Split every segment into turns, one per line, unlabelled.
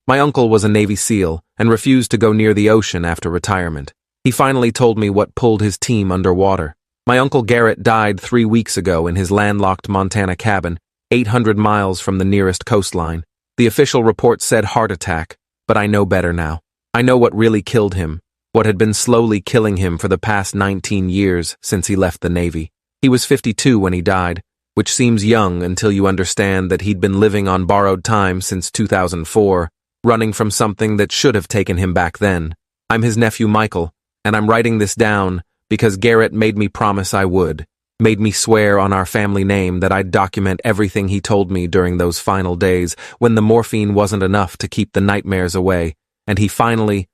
My uncle was a Navy SEAL and refused to go near the ocean after retirement. He finally told me what pulled his team underwater. My Uncle Garrett died 3 weeks ago in his landlocked Montana cabin, 800 miles from the nearest coastline. The official report said heart attack, but I know better now. I know what really killed him, what had been slowly killing him for the past 19 years since he left the Navy. He was 52 when he died, which seems young until you understand that he'd been living on borrowed time since 2004, running from something that should have taken him back then. I'm his nephew Michael, and I'm writing this down because Garrett made me promise I would, made me swear on our family name that I'd document everything he told me during those final days when the morphine wasn't enough to keep the nightmares away, and he finally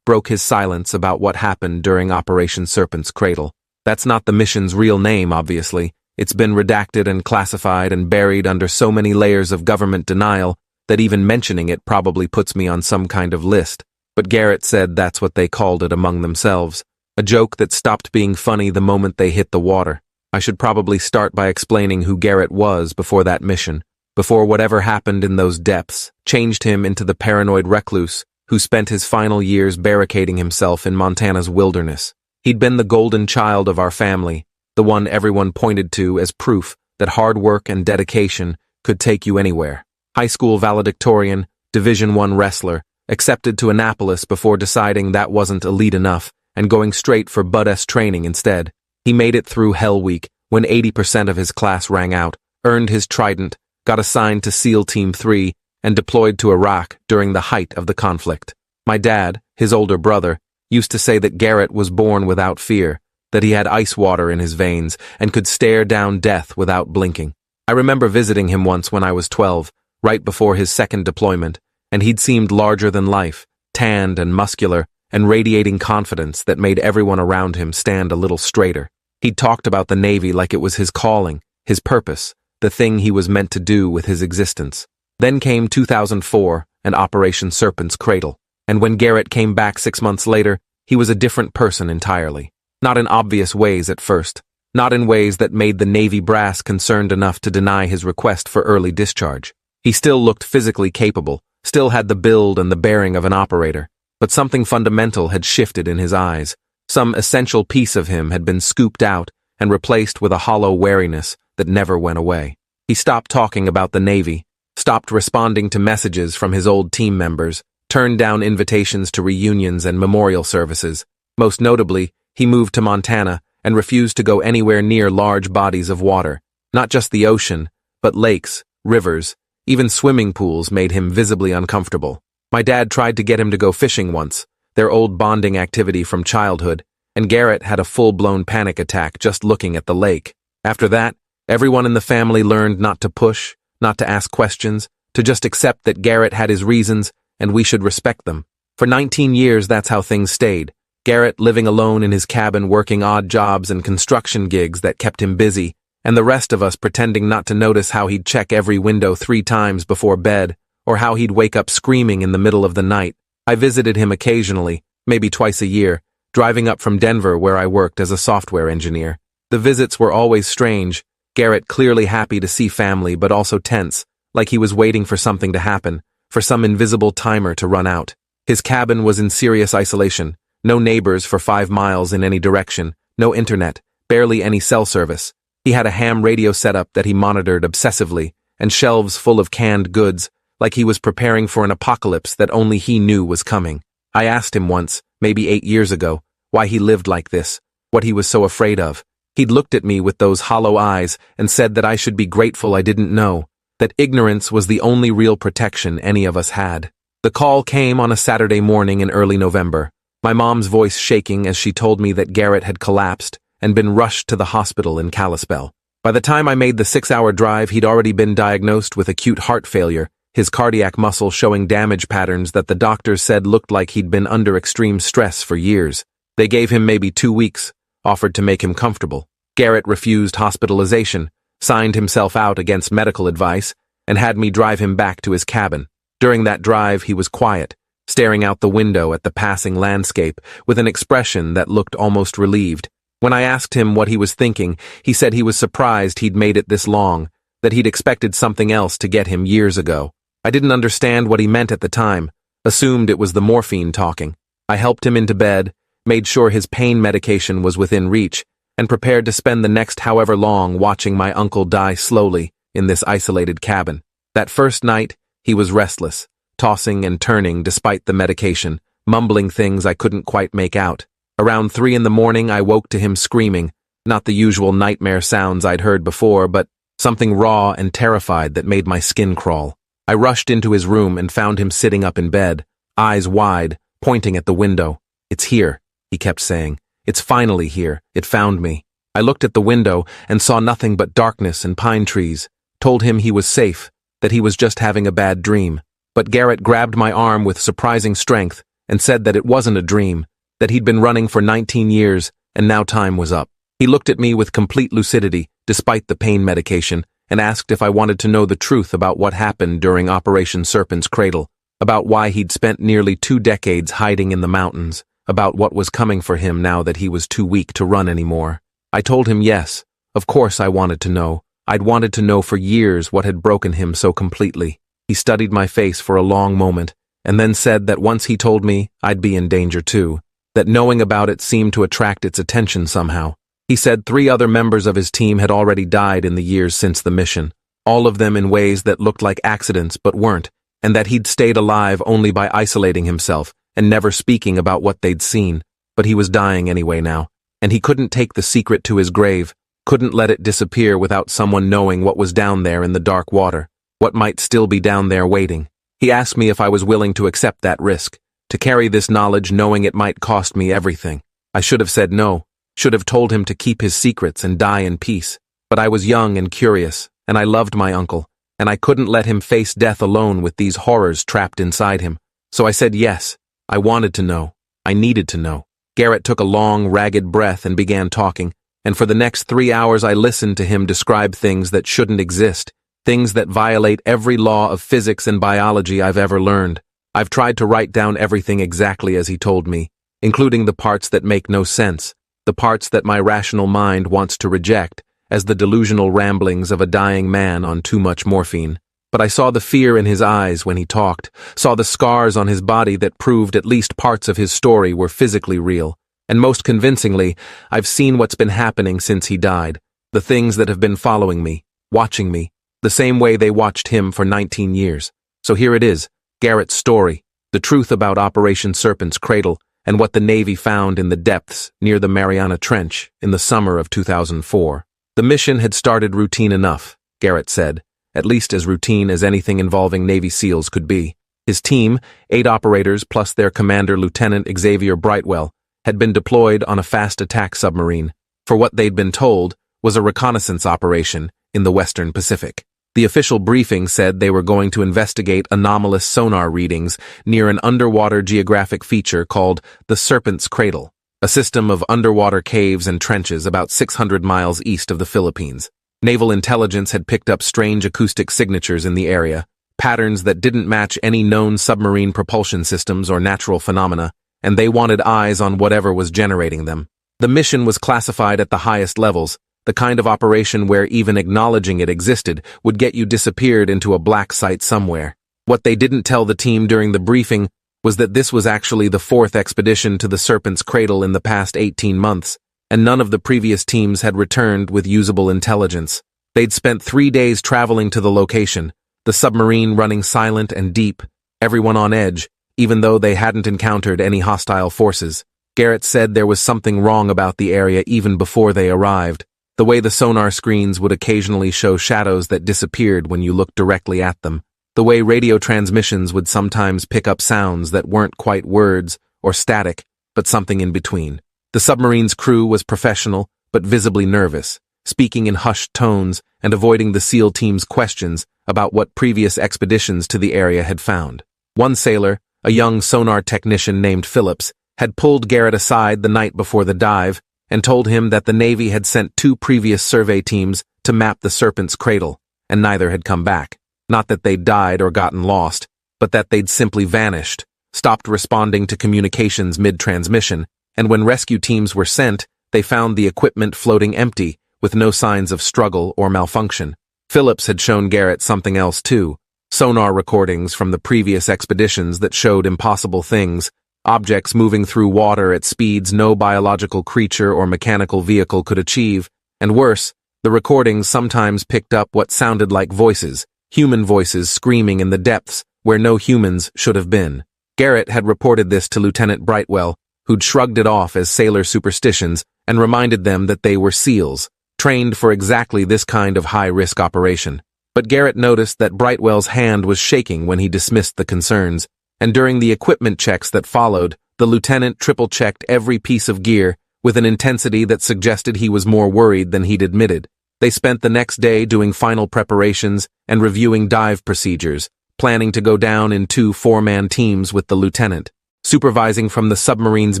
broke his silence about what happened during Operation Serpent's Cradle. That's not the mission's real name, obviously. It's been redacted and classified and buried under so many layers of government denial that even mentioning it probably puts me on some kind of list. But Garrett said that's what they called it among themselves. A joke that stopped being funny the moment they hit the water. I should probably start by explaining who Garrett was before that mission, before whatever happened in those depths changed him into the paranoid recluse who spent his final years barricading himself in Montana's wilderness. He'd been the golden child of our family, the one everyone pointed to as proof that hard work and dedication could take you anywhere. High school valedictorian, Division I wrestler, accepted to Annapolis before deciding that wasn't elite enough and going straight for Bud S training instead. He made it through Hell Week when 80% of his class rang out, earned his trident, got assigned to SEAL Team 3, and deployed to Iraq during the height of the conflict. My dad, his older brother, used to say that Garrett was born without fear, that he had ice water in his veins and could stare down death without blinking. I remember visiting him once when I was 12, right before his second deployment, and he'd seemed larger than life, tanned and muscular, and radiating confidence that made everyone around him stand a little straighter. He'd talked about the Navy like it was his calling, his purpose, the thing he was meant to do with his existence. Then came 2004 and Operation Serpent's Cradle, and when Garrett came back 6 months later, he was a different person entirely. Not in obvious ways at first, not in ways that made the Navy brass concerned enough to deny his request for early discharge. He still looked physically capable, still had the build and the bearing of an operator, but something fundamental had shifted in his eyes. Some essential piece of him had been scooped out and replaced with a hollow wariness that never went away. He stopped talking about the Navy, stopped responding to messages from his old team members, turned down invitations to reunions and memorial services. Most notably, he moved to Montana and refused to go anywhere near large bodies of water. Not just the ocean, but lakes, rivers, even swimming pools made him visibly uncomfortable. My dad tried to get him to go fishing once, their old bonding activity from childhood, and Garrett had a full-blown panic attack just looking at the lake. After that, everyone in the family learned not to push, not to ask questions, to just accept that Garrett had his reasons and we should respect them. For 19 years, that's how things stayed. Garrett living alone in his cabin working odd jobs and construction gigs that kept him busy, and the rest of us pretending not to notice how he'd check every window 3 times before bed, or how he'd wake up screaming in the middle of the night. I visited him occasionally, maybe twice a year, driving up from Denver where I worked as a software engineer. The visits were always strange, Garrett clearly happy to see family but also tense, like he was waiting for something to happen, for some invisible timer to run out. His cabin was in serious isolation, no neighbors for 5 miles in any direction, no internet, barely any cell service. He had a ham radio setup that he monitored obsessively, and shelves full of canned goods, like he was preparing for an apocalypse that only he knew was coming. I asked him once, maybe 8 years ago, why he lived like this, what he was so afraid of. He'd looked at me with those hollow eyes and said that I should be grateful I didn't know, that ignorance was the only real protection any of us had. The call came on a Saturday morning in early November, my mom's voice shaking as she told me that Garrett had collapsed and been rushed to the hospital in Kalispell. By the time I made the 6-hour drive, he'd already been diagnosed with acute heart failure, his cardiac muscle showing damage patterns that the doctors said looked like he'd been under extreme stress for years. They gave him maybe 2 weeks, offered to make him comfortable. Garrett refused hospitalization, signed himself out against medical advice, and had me drive him back to his cabin. During that drive, he was quiet, staring out the window at the passing landscape with an expression that looked almost relieved. When I asked him what he was thinking, he said he was surprised he'd made it this long, that he'd expected something else to get him years ago. I didn't understand what he meant at the time, assumed it was the morphine talking. I helped him into bed, made sure his pain medication was within reach, and prepared to spend the next however long watching my uncle die slowly in this isolated cabin. That first night, he was restless, tossing and turning despite the medication, mumbling things I couldn't quite make out. Around 3 in the morning, I woke to him screaming, not the usual nightmare sounds I'd heard before, but something raw and terrified that made my skin crawl. I rushed into his room and found him sitting up in bed, eyes wide, pointing at the window. "It's here," he kept saying. "It's finally here. It found me." I looked at the window and saw nothing but darkness and pine trees, told him he was safe, that he was just having a bad dream. But Garrett grabbed my arm with surprising strength and said that it wasn't a dream, that he'd been running for 19 years and now time was up. He looked at me with complete lucidity, despite the pain medication, and asked if I wanted to know the truth about what happened during Operation Serpent's Cradle, about why he'd spent nearly 2 decades hiding in the mountains, about what was coming for him now that he was too weak to run anymore. I told him yes, of course I wanted to know. I'd wanted to know for years what had broken him so completely. He studied my face for a long moment, and then said that once he told me, I'd be in danger too, that knowing about it seemed to attract its attention somehow. He said 3 other members of his team had already died in the years since the mission, all of them in ways that looked like accidents but weren't, and that he'd stayed alive only by isolating himself and never speaking about what they'd seen. But he was dying anyway now, and he couldn't take the secret to his grave, couldn't let it disappear without someone knowing what was down there in the dark water, what might still be down there waiting. He asked me if I was willing to accept that risk, to carry this knowledge knowing it might cost me everything. I should have said no, should have told him to keep his secrets and die in peace. But I was young and curious, and I loved my uncle, and I couldn't let him face death alone with these horrors trapped inside him. So I said yes. I wanted to know. I needed to know. Garrett took a long, ragged breath and began talking, and for the next 3 hours I listened to him describe things that shouldn't exist, things that violate every law of physics and biology I've ever learned. I've tried to write down everything exactly as he told me, including the parts that make no sense, the parts that my rational mind wants to reject as the delusional ramblings of a dying man on too much morphine. But I saw the fear in his eyes when he talked, saw the scars on his body that proved at least parts of his story were physically real. And most convincingly, I've seen what's been happening since he died, the things that have been following me, watching me, the same way they watched him for 19 years. So here it is, Garrett's story, the truth about Operation Serpent's Cradle, and what the Navy found in the depths near the Mariana Trench in the summer of 2004. The mission had started routine enough, Garrett said, at least as routine as anything involving Navy SEALs could be. His team, 8 operators plus their commander Lieutenant Xavier Brightwell, had been deployed on a fast attack submarine for what they'd been told was a reconnaissance operation in the Western Pacific. The official briefing said they were going to investigate anomalous sonar readings near an underwater geographic feature called the Serpent's Cradle, a system of underwater caves and trenches about 600 miles east of the Philippines. Naval intelligence had picked up strange acoustic signatures in the area, patterns that didn't match any known submarine propulsion systems or natural phenomena, and they wanted eyes on whatever was generating them. The mission was classified at the highest levels, the kind of operation where even acknowledging it existed would get you disappeared into a black site somewhere. What they didn't tell the team during the briefing was that this was actually the 4th expedition to the Serpent's Cradle in the past 18 months, and none of the previous teams had returned with usable intelligence. They'd spent 3 days traveling to the location, the submarine running silent and deep, everyone on edge, even though they hadn't encountered any hostile forces. Garrett said there was something wrong about the area even before they arrived. The way the sonar screens would occasionally show shadows that disappeared when you looked directly at them. The way radio transmissions would sometimes pick up sounds that weren't quite words or static, but something in between. The submarine's crew was professional, but visibly nervous, speaking in hushed tones and avoiding the SEAL team's questions about what previous expeditions to the area had found. One sailor, a young sonar technician named Phillips, had pulled Garrett aside the night before the dive and told him that the Navy had sent 2 previous survey teams to map the Serpent's Cradle, and neither had come back. Not that they'd died or gotten lost, but that they'd simply vanished, stopped responding to communications mid-transmission, and when rescue teams were sent, they found the equipment floating empty, with no signs of struggle or malfunction. Phillips had shown Garrett something else too, sonar recordings from the previous expeditions that showed impossible things, objects moving through water at speeds no biological creature or mechanical vehicle could achieve, and worse, the recordings sometimes picked up what sounded like voices, human voices screaming in the depths where no humans should have been. Garrett had reported this to Lieutenant Brightwell, who'd shrugged it off as sailor superstitions and reminded them that they were SEALs, trained for exactly this kind of high-risk operation. But Garrett noticed that Brightwell's hand was shaking when he dismissed the concerns, and during the equipment checks that followed, the lieutenant triple-checked every piece of gear with an intensity that suggested he was more worried than he'd admitted. They spent the next day doing final preparations and reviewing dive procedures, planning to go down in 2 4-man teams with the lieutenant, supervising from the submarine's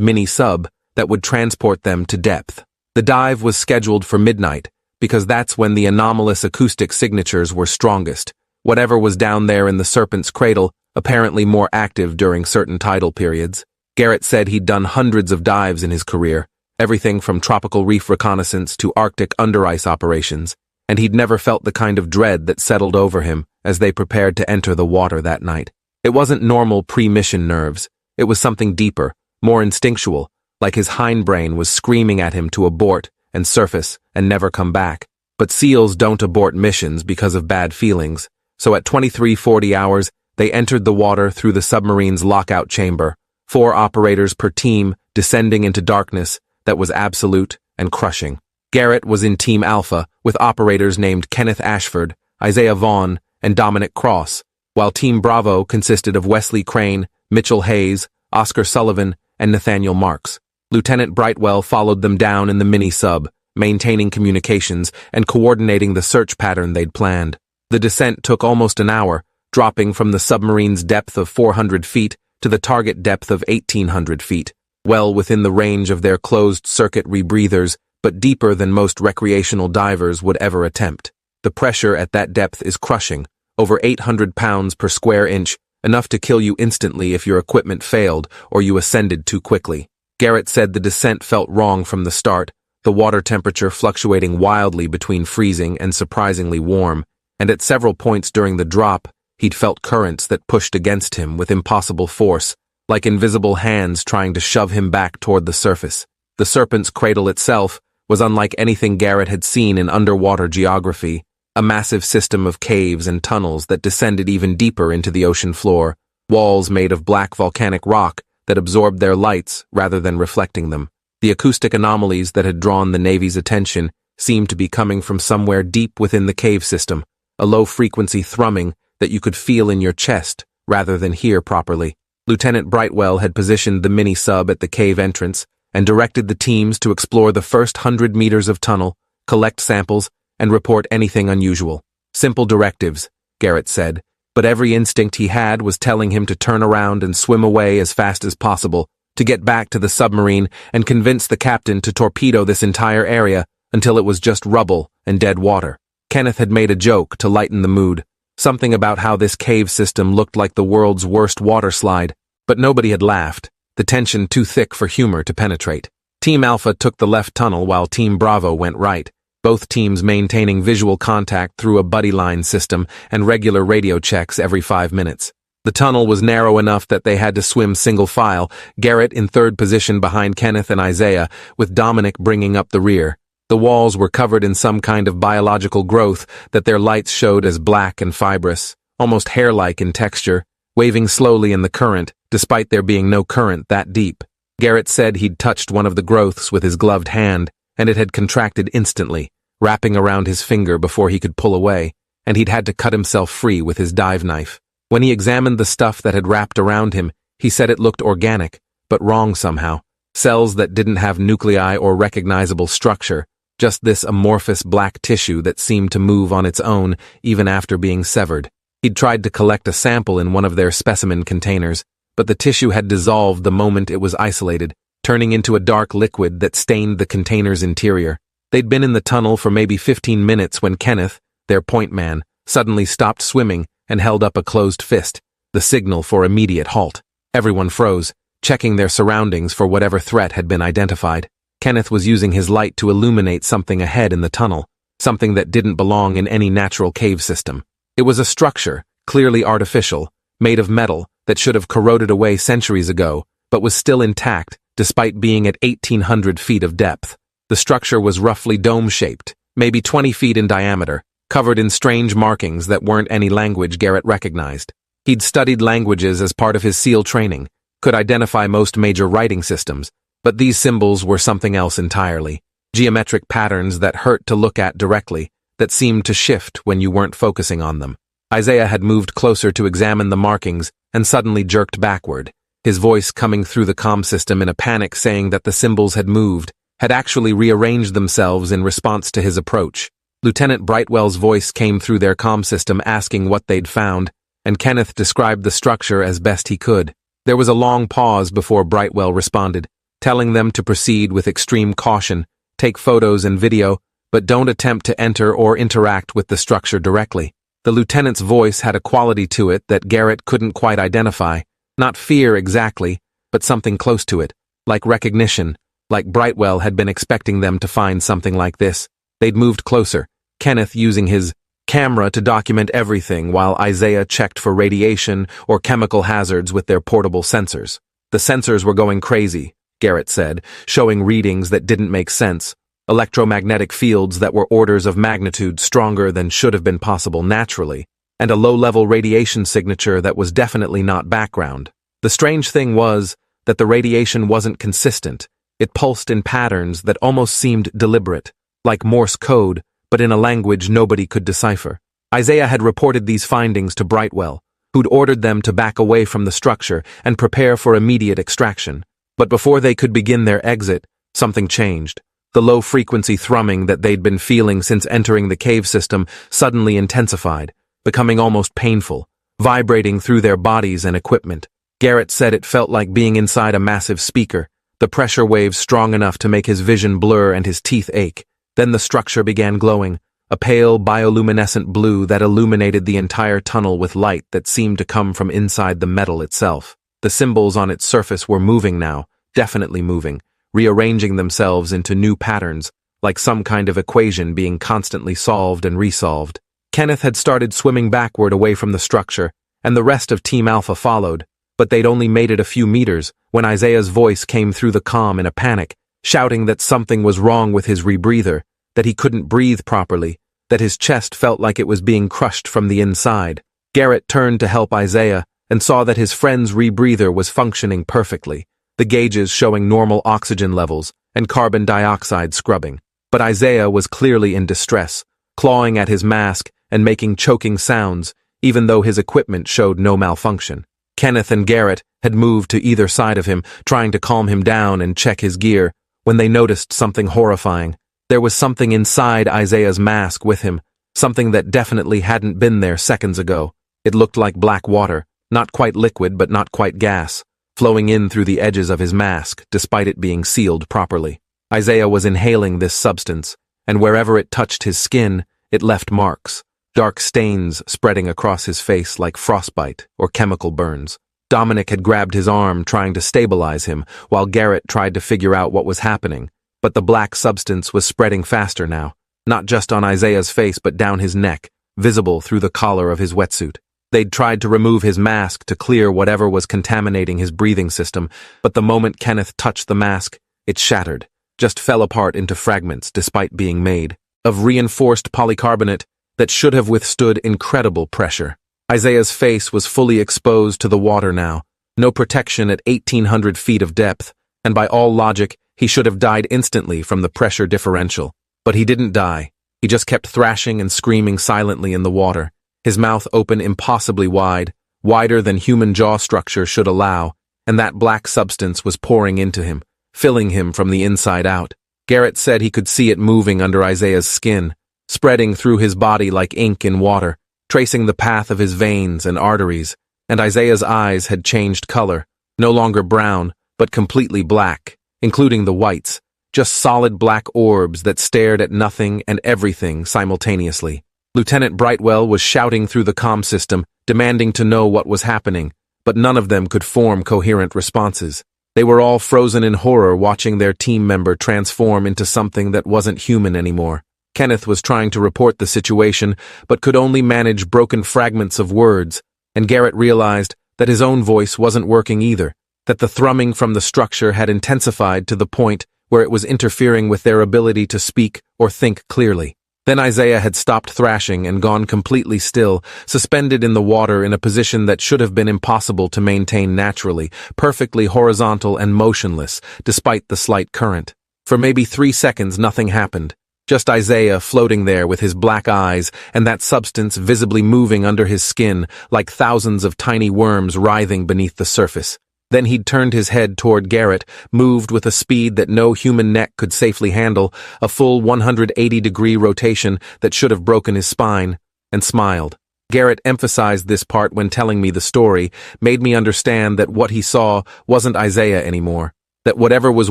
mini-sub that would transport them to depth. The dive was scheduled for midnight, because that's when the anomalous acoustic signatures were strongest, whatever was down there in the Serpent's Cradle, apparently more active during certain tidal periods. Garrett said he'd done hundreds of dives in his career, everything from tropical reef reconnaissance to Arctic under-ice operations, and he'd never felt the kind of dread that settled over him as they prepared to enter the water that night. It wasn't normal pre-mission nerves. It was something deeper, more instinctual, like his hindbrain was screaming at him to abort and surface and never come back. But SEALs don't abort missions because of bad feelings, so at 23:40 hours, they entered the water through the submarine's lockout chamber, 4 operators per team descending into darkness that was absolute and crushing. Garrett was in Team Alpha with operators named Kenneth Ashford, Isaiah Vaughn, and Dominic Cross, while Team Bravo consisted of Wesley Crane, Mitchell Hayes, Oscar Sullivan, and Nathaniel Marks. Lieutenant Brightwell followed them down in the mini-sub, maintaining communications and coordinating the search pattern they'd planned. The descent took almost an hour, dropping from the submarine's depth of 400 feet to the target depth of 1,800 feet, well within the range of their closed-circuit rebreathers, but deeper than most recreational divers would ever attempt. The pressure at that depth is crushing, over 800 pounds per square inch, enough to kill you instantly if your equipment failed or you ascended too quickly. Garrett said the descent felt wrong from the start, the water temperature fluctuating wildly between freezing and surprisingly warm, and at several points during the drop, he'd felt currents that pushed against him with impossible force, like invisible hands trying to shove him back toward the surface. The Serpent's Cradle itself was unlike anything Garrett had seen in underwater geography, a massive system of caves and tunnels that descended even deeper into the ocean floor, walls made of black volcanic rock that absorbed their lights rather than reflecting them. The acoustic anomalies that had drawn the Navy's attention seemed to be coming from somewhere deep within the cave system, a low-frequency thrumming that you could feel in your chest rather than hear properly. Lieutenant Brightwell had positioned the mini-sub at the cave entrance and directed the teams to explore the first 100 meters of tunnel, collect samples, and report anything unusual. Simple directives, Garrett said, but every instinct he had was telling him to turn around and swim away as fast as possible, to get back to the submarine and convince the captain to torpedo this entire area until it was just rubble and dead water. Kenneth had made a joke to lighten the mood, something about how this cave system looked like the world's worst water slide, but nobody had laughed, the tension too thick for humor to penetrate. Team Alpha took the left tunnel while Team Bravo went right, both teams maintaining visual contact through a buddy line system and regular radio checks every 5 minutes. The tunnel was narrow enough that they had to swim single file, Garrett in third position behind Kenneth and Isaiah, with Dominic bringing up the rear. The walls were covered in some kind of biological growth that their lights showed as black and fibrous, almost hair-like in texture, waving slowly in the current, despite there being no current that deep. Garrett said he'd touched one of the growths with his gloved hand, and it had contracted instantly, wrapping around his finger before he could pull away, and he'd had to cut himself free with his dive knife. When he examined the stuff that had wrapped around him, he said it looked organic, but wrong somehow. Cells that didn't have nuclei or recognizable structure, just this amorphous black tissue that seemed to move on its own even after being severed. He'd tried to collect a sample in one of their specimen containers, but the tissue had dissolved the moment it was isolated, turning into a dark liquid that stained the container's interior. They'd been in the tunnel for maybe 15 minutes when Kenneth, their point man, suddenly stopped swimming and held up a closed fist, the signal for immediate halt. Everyone froze, checking their surroundings for whatever threat had been identified. Kenneth was using his light to illuminate something ahead in the tunnel, something that didn't belong in any natural cave system. It was a structure, clearly artificial, made of metal that should have corroded away centuries ago, but was still intact despite being at 1,800 feet of depth. The structure was roughly dome-shaped, maybe 20 feet in diameter, covered in strange markings that weren't any language Garrett recognized. He'd studied languages as part of his SEAL training, could identify most major writing systems, but these symbols were something else entirely. Geometric patterns that hurt to look at directly, that seemed to shift when you weren't focusing on them. Isaiah had moved closer to examine the markings and suddenly jerked backward, his voice coming through the comm system in a panic saying that the symbols had moved, had actually rearranged themselves in response to his approach. Lieutenant Brightwell's voice came through their comm system asking what they'd found, and Kenneth described the structure as best he could. There was a long pause before Brightwell responded, telling them to proceed with extreme caution, take photos and video, but don't attempt to enter or interact with the structure directly. The lieutenant's voice had a quality to it that Garrett couldn't quite identify, not fear exactly, but something close to it, like recognition, like Brightwell had been expecting them to find something like this. They'd moved closer, Kenneth using his camera to document everything while Isaiah checked for radiation or chemical hazards with their portable sensors. The sensors were going crazy, Garrett said, showing readings that didn't make sense, electromagnetic fields that were orders of magnitude stronger than should have been possible naturally, and a low-level radiation signature that was definitely not background. The strange thing was that the radiation wasn't consistent. It pulsed in patterns that almost seemed deliberate, like Morse code, but in a language nobody could decipher. Isaiah had reported these findings to Brightwell, who'd ordered them to back away from the structure and prepare for immediate extraction. But before they could begin their exit, something changed. The low-frequency thrumming that they'd been feeling since entering the cave system suddenly intensified, becoming almost painful, vibrating through their bodies and equipment. Garrett said it felt like being inside a massive speaker, the pressure waves strong enough to make his vision blur and his teeth ache. Then the structure began glowing, a pale bioluminescent blue that illuminated the entire tunnel with light that seemed to come from inside the metal itself. The symbols on its surface were moving now, definitely moving, rearranging themselves into new patterns, like some kind of equation being constantly solved and resolved. Kenneth had started swimming backward away from the structure, and the rest of Team Alpha followed, but they'd only made it a few meters when Isaiah's voice came through the comm in a panic, shouting that something was wrong with his rebreather, that he couldn't breathe properly, that his chest felt like it was being crushed from the inside. Garrett turned to help Isaiah and saw that his friend's rebreather was functioning perfectly, the gauges showing normal oxygen levels and carbon dioxide scrubbing. But Isaiah was clearly in distress, clawing at his mask and making choking sounds, even though his equipment showed no malfunction. Kenneth and Garrett had moved to either side of him, trying to calm him down and check his gear, when they noticed something horrifying. There was something inside Isaiah's mask with him, something that definitely hadn't been there seconds ago. It looked like black water, not quite liquid but not quite gas, flowing in through the edges of his mask despite it being sealed properly. Isaiah was inhaling this substance, and wherever it touched his skin, it left marks, dark stains spreading across his face like frostbite or chemical burns. Dominic had grabbed his arm trying to stabilize him while Garrett tried to figure out what was happening. But the black substance was spreading faster now, not just on Isaiah's face but down his neck, visible through the collar of his wetsuit. They'd tried to remove his mask to clear whatever was contaminating his breathing system, but the moment Kenneth touched the mask, it shattered, just fell apart into fragments despite being made of reinforced polycarbonate that should have withstood incredible pressure. Isaiah's face was fully exposed to the water now, no protection at 1,800 feet of depth, and by all logic, he should have died instantly from the pressure differential. But he didn't die. He just kept thrashing and screaming silently in the water, his mouth open impossibly wide, wider than human jaw structure should allow, and that black substance was pouring into him, filling him from the inside out. Garrett said he could see it moving under Isaiah's skin, spreading through his body like ink in water, tracing the path of his veins and arteries, and Isaiah's eyes had changed color, no longer brown, but completely black, including the whites, just solid black orbs that stared at nothing and everything simultaneously. Lieutenant Brightwell was shouting through the comm system, demanding to know what was happening, but none of them could form coherent responses. They were all frozen in horror watching their team member transform into something that wasn't human anymore. Kenneth was trying to report the situation, but could only manage broken fragments of words, and Garrett realized that his own voice wasn't working either, that the thrumming from the structure had intensified to the point where it was interfering with their ability to speak or think clearly. Then Isaiah had stopped thrashing and gone completely still, suspended in the water in a position that should have been impossible to maintain naturally, perfectly horizontal and motionless, despite the slight current. For maybe 3 seconds nothing happened, just Isaiah floating there with his black eyes and that substance visibly moving under his skin like thousands of tiny worms writhing beneath the surface. Then he'd turned his head toward Garrett, moved with a speed that no human neck could safely handle, a full 180-degree rotation that should have broken his spine, and smiled. Garrett emphasized this part when telling me the story, made me understand that what he saw wasn't Isaiah anymore, that whatever was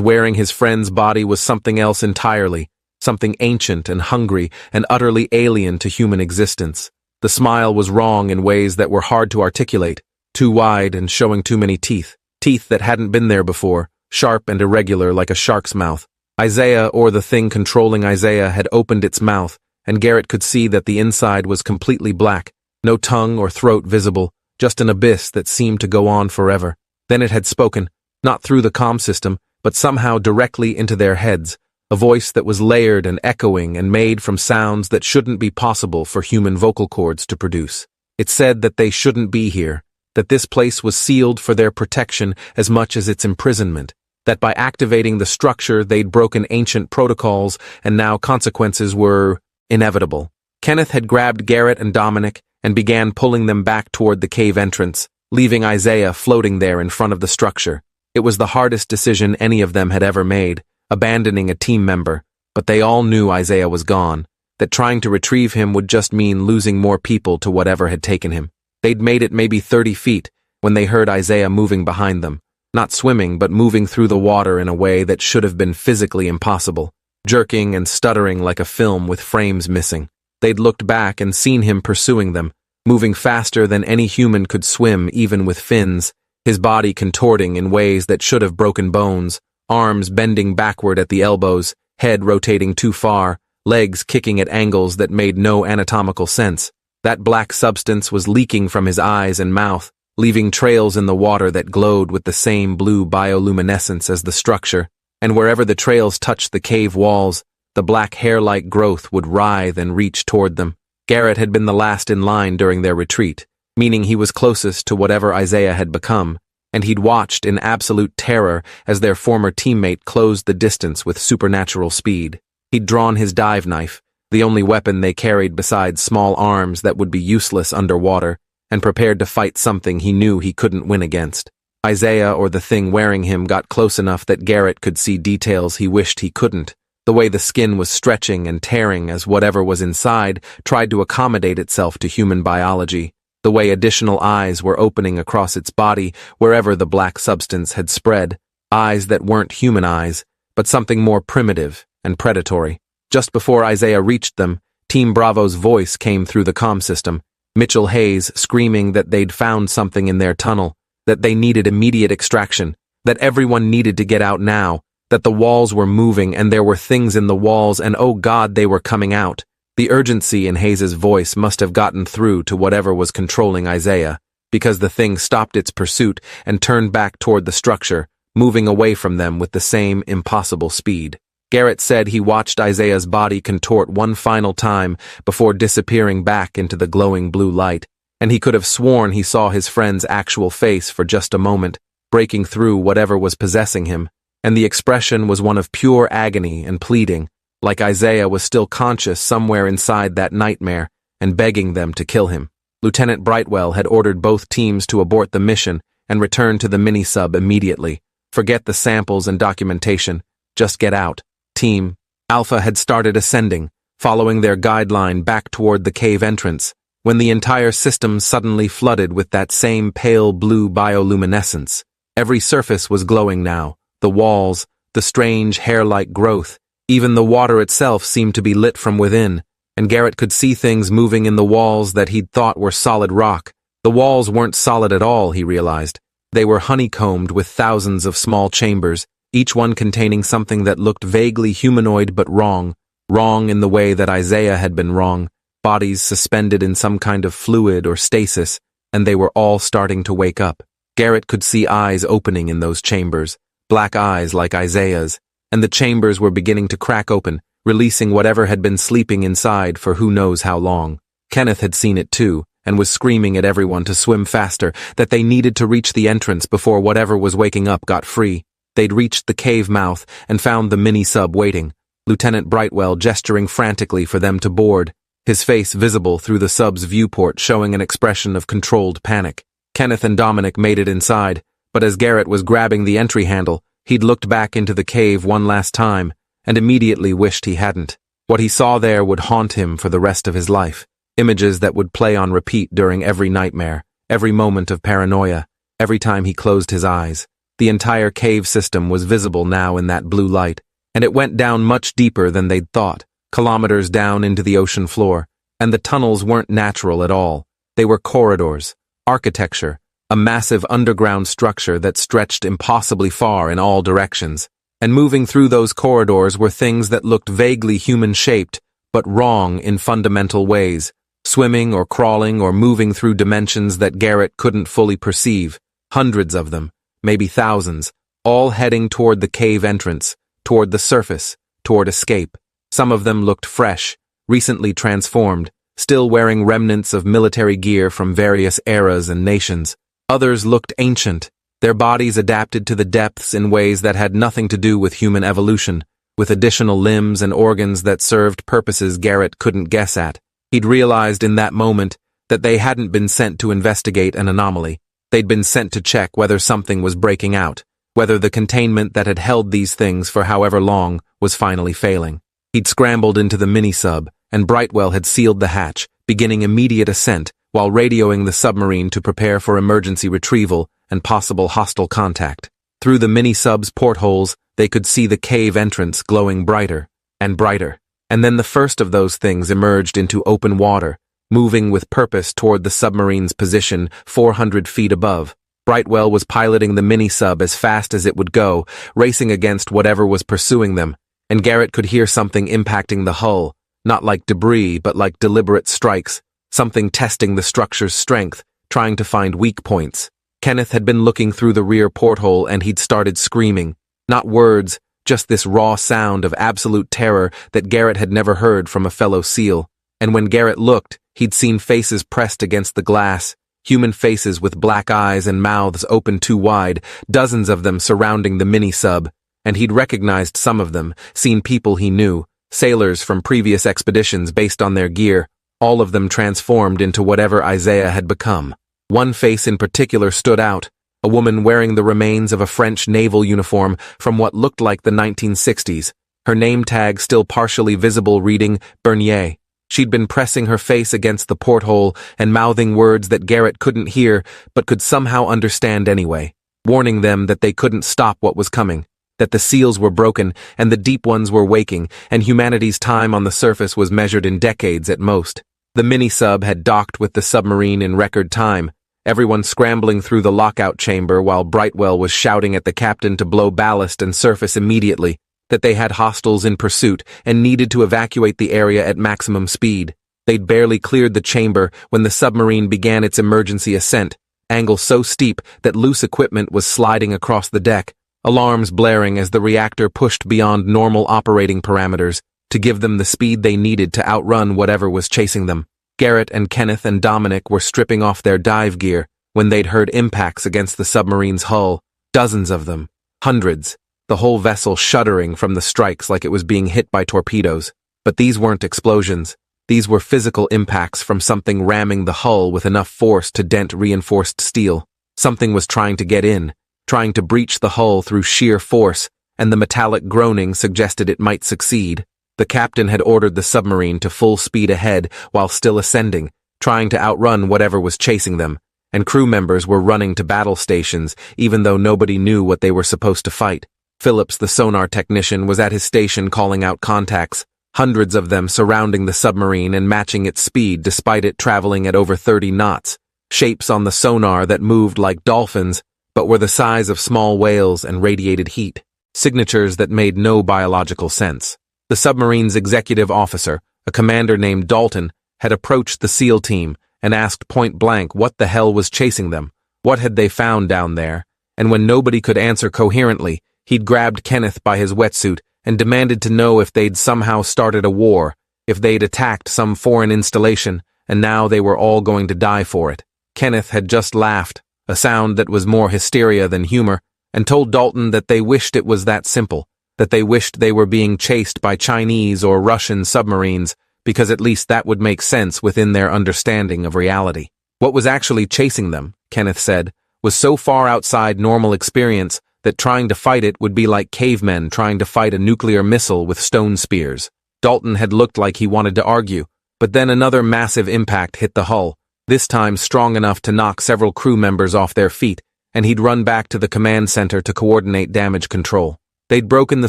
wearing his friend's body was something else entirely, something ancient and hungry and utterly alien to human existence. The smile was wrong in ways that were hard to articulate, too wide and showing too many teeth. Teeth that hadn't been there before, sharp and irregular like a shark's mouth. Isaiah, or the thing controlling Isaiah, had opened its mouth, and Garrett could see that the inside was completely black, no tongue or throat visible, just an abyss that seemed to go on forever. Then it had spoken, not through the comm system, but somehow directly into their heads, a voice that was layered and echoing and made from sounds that shouldn't be possible for human vocal cords to produce. It said that they shouldn't be here, that this place was sealed for their protection as much as its imprisonment, that by activating the structure they'd broken ancient protocols and now consequences were inevitable. Kenneth had grabbed Garrett and Dominic and began pulling them back toward the cave entrance, leaving Isaiah floating there in front of the structure. It was the hardest decision any of them had ever made, abandoning a team member, but they all knew Isaiah was gone, that trying to retrieve him would just mean losing more people to whatever had taken him. They'd made it maybe 30 feet when they heard Isaiah moving behind them, not swimming but moving through the water in a way that should have been physically impossible, jerking and stuttering like a film with frames missing. They'd looked back and seen him pursuing them, moving faster than any human could swim even with fins, his body contorting in ways that should have broken bones, arms bending backward at the elbows, head rotating too far, legs kicking at angles that made no anatomical sense. That black substance was leaking from his eyes and mouth, leaving trails in the water that glowed with the same blue bioluminescence as the structure, and wherever the trails touched the cave walls, the black hair-like growth would writhe and reach toward them. Garrett had been the last in line during their retreat, meaning he was closest to whatever Isaiah had become, and he'd watched in absolute terror as their former teammate closed the distance with supernatural speed. He'd drawn his dive knife, the only weapon they carried besides small arms that would be useless underwater, and prepared to fight something he knew he couldn't win against. Isaiah, or the thing wearing him, got close enough that Garrett could see details he wished he couldn't, the way the skin was stretching and tearing as whatever was inside tried to accommodate itself to human biology, the way additional eyes were opening across its body wherever the black substance had spread, eyes that weren't human eyes, but something more primitive and predatory. Just before Isaiah reached them, Team Bravo's voice came through the comm system, Mitchell Hayes screaming that they'd found something in their tunnel, that they needed immediate extraction, that everyone needed to get out now, that the walls were moving and there were things in the walls and oh God, they were coming out. The urgency in Hayes's voice must have gotten through to whatever was controlling Isaiah, because the thing stopped its pursuit and turned back toward the structure, moving away from them with the same impossible speed. Garrett said he watched Isaiah's body contort one final time before disappearing back into the glowing blue light, and he could have sworn he saw his friend's actual face for just a moment, breaking through whatever was possessing him, and the expression was one of pure agony and pleading, like Isaiah was still conscious somewhere inside that nightmare and begging them to kill him. Lieutenant Brightwell had ordered both teams to abort the mission and return to the mini-sub immediately. Forget the samples and documentation, just get out. Team Alpha had started ascending, following their guideline back toward the cave entrance, when the entire system suddenly flooded with that same pale blue bioluminescence. Every surface was glowing now, the walls, the strange hair-like growth, even the water itself seemed to be lit from within, and Garrett could see things moving in the walls that he'd thought were solid rock. The walls weren't solid at all, he realized. They were honeycombed with thousands of small chambers, each one containing something that looked vaguely humanoid but wrong, Wrong in the way that Isaiah had been wrong, bodies suspended in some kind of fluid or stasis, and they were all starting to wake up. Garrett could see eyes opening in those chambers, black eyes like Isaiah's, and the chambers were beginning to crack open, releasing whatever had been sleeping inside for who knows how long. Kenneth had seen it too, and was screaming at everyone to swim faster, that they needed to reach the entrance before whatever was waking up got free. They'd reached the cave mouth and found the mini-sub waiting, Lieutenant Brightwell gesturing frantically for them to board, his face visible through the sub's viewport showing an expression of controlled panic. Kenneth and Dominic made it inside, but as Garrett was grabbing the entry handle, he'd looked back into the cave one last time, and immediately wished he hadn't. What he saw there would haunt him for the rest of his life. Images that would play on repeat during every nightmare, every moment of paranoia, every time he closed his eyes. The entire cave system was visible now in that blue light, and it went down much deeper than they'd thought, kilometers down into the ocean floor, and the tunnels weren't natural at all. They were corridors, architecture, a massive underground structure that stretched impossibly far in all directions. And moving through those corridors were things that looked vaguely human-shaped, but wrong in fundamental ways, swimming or crawling or moving through dimensions that Garrett couldn't fully perceive, hundreds of them, maybe thousands, all heading toward the cave entrance, toward the surface, toward escape. Some of them looked fresh, recently transformed, still wearing remnants of military gear from various eras and nations. Others looked ancient, their bodies adapted to the depths in ways that had nothing to do with human evolution, with additional limbs and organs that served purposes Garrett couldn't guess at. He'd realized in that moment that they hadn't been sent to investigate an anomaly. They'd been sent to check whether something was breaking out, whether the containment that had held these things for however long was finally failing. He'd scrambled into the mini-sub, and Brightwell had sealed the hatch, beginning immediate ascent, while radioing the submarine to prepare for emergency retrieval and possible hostile contact. Through the mini-sub's portholes, they could see the cave entrance glowing brighter and brighter. And then the first of those things emerged into open water, moving with purpose toward the submarine's position 400 feet above. Brightwell was piloting the mini-sub as fast as it would go, racing against whatever was pursuing them, and Garrett could hear something impacting the hull, not like debris but like deliberate strikes, something testing the structure's strength, trying to find weak points. Kenneth had been looking through the rear porthole and he'd started screaming. Not words, just this raw sound of absolute terror that Garrett had never heard from a fellow SEAL. And when Garrett looked, he'd seen faces pressed against the glass, human faces with black eyes and mouths open too wide, dozens of them surrounding the mini-sub, and he'd recognized some of them, seen people he knew, sailors from previous expeditions based on their gear, all of them transformed into whatever Isaiah had become. One face in particular stood out, a woman wearing the remains of a French naval uniform from what looked like the 1960s, her name tag still partially visible reading Bernier. She'd been pressing her face against the porthole and mouthing words that Garrett couldn't hear but could somehow understand anyway, warning them that they couldn't stop what was coming, that the seals were broken and the deep ones were waking, and humanity's time on the surface was measured in decades at most. The mini-sub had docked with the submarine in record time, everyone scrambling through the lockout chamber while Brightwell was shouting at the captain to blow ballast and surface immediately, that they had hostiles in pursuit and needed to evacuate the area at maximum speed. They'd barely cleared the chamber when the submarine began its emergency ascent, angle so steep that loose equipment was sliding across the deck, alarms blaring as the reactor pushed beyond normal operating parameters to give them the speed they needed to outrun whatever was chasing them. Garrett and Kenneth and Dominic were stripping off their dive gear when they'd heard impacts against the submarine's hull, dozens of them, hundreds, the whole vessel shuddering from the strikes like it was being hit by torpedoes. But these weren't explosions. These were physical impacts from something ramming the hull with enough force to dent reinforced steel. Something was trying to get in, trying to breach the hull through sheer force, and the metallic groaning suggested it might succeed. The captain had ordered the submarine to full speed ahead while still ascending, trying to outrun whatever was chasing them, and crew members were running to battle stations even though nobody knew what they were supposed to fight. Phillips, the sonar technician, was at his station calling out contacts, hundreds of them surrounding the submarine and matching its speed despite it traveling at over 30 knots, shapes on the sonar that moved like dolphins but were the size of small whales and radiated heat, signatures that made no biological sense. The submarine's executive officer, a commander named Dalton, had approached the SEAL team and asked point blank what the hell was chasing them, what had they found down there, and when nobody could answer coherently, he'd grabbed Kenneth by his wetsuit and demanded to know if they'd somehow started a war, if they'd attacked some foreign installation, and now they were all going to die for it. Kenneth had just laughed, a sound that was more hysteria than humor, and told Dalton that they wished it was that simple, that they wished they were being chased by Chinese or Russian submarines, because at least that would make sense within their understanding of reality. What was actually chasing them, Kenneth said, was so far outside normal experience that trying to fight it would be like cavemen trying to fight a nuclear missile with stone spears. Dalton had looked like he wanted to argue, but then another massive impact hit the hull, this time strong enough to knock several crew members off their feet, and he'd run back to the command center to coordinate damage control. They'd broken the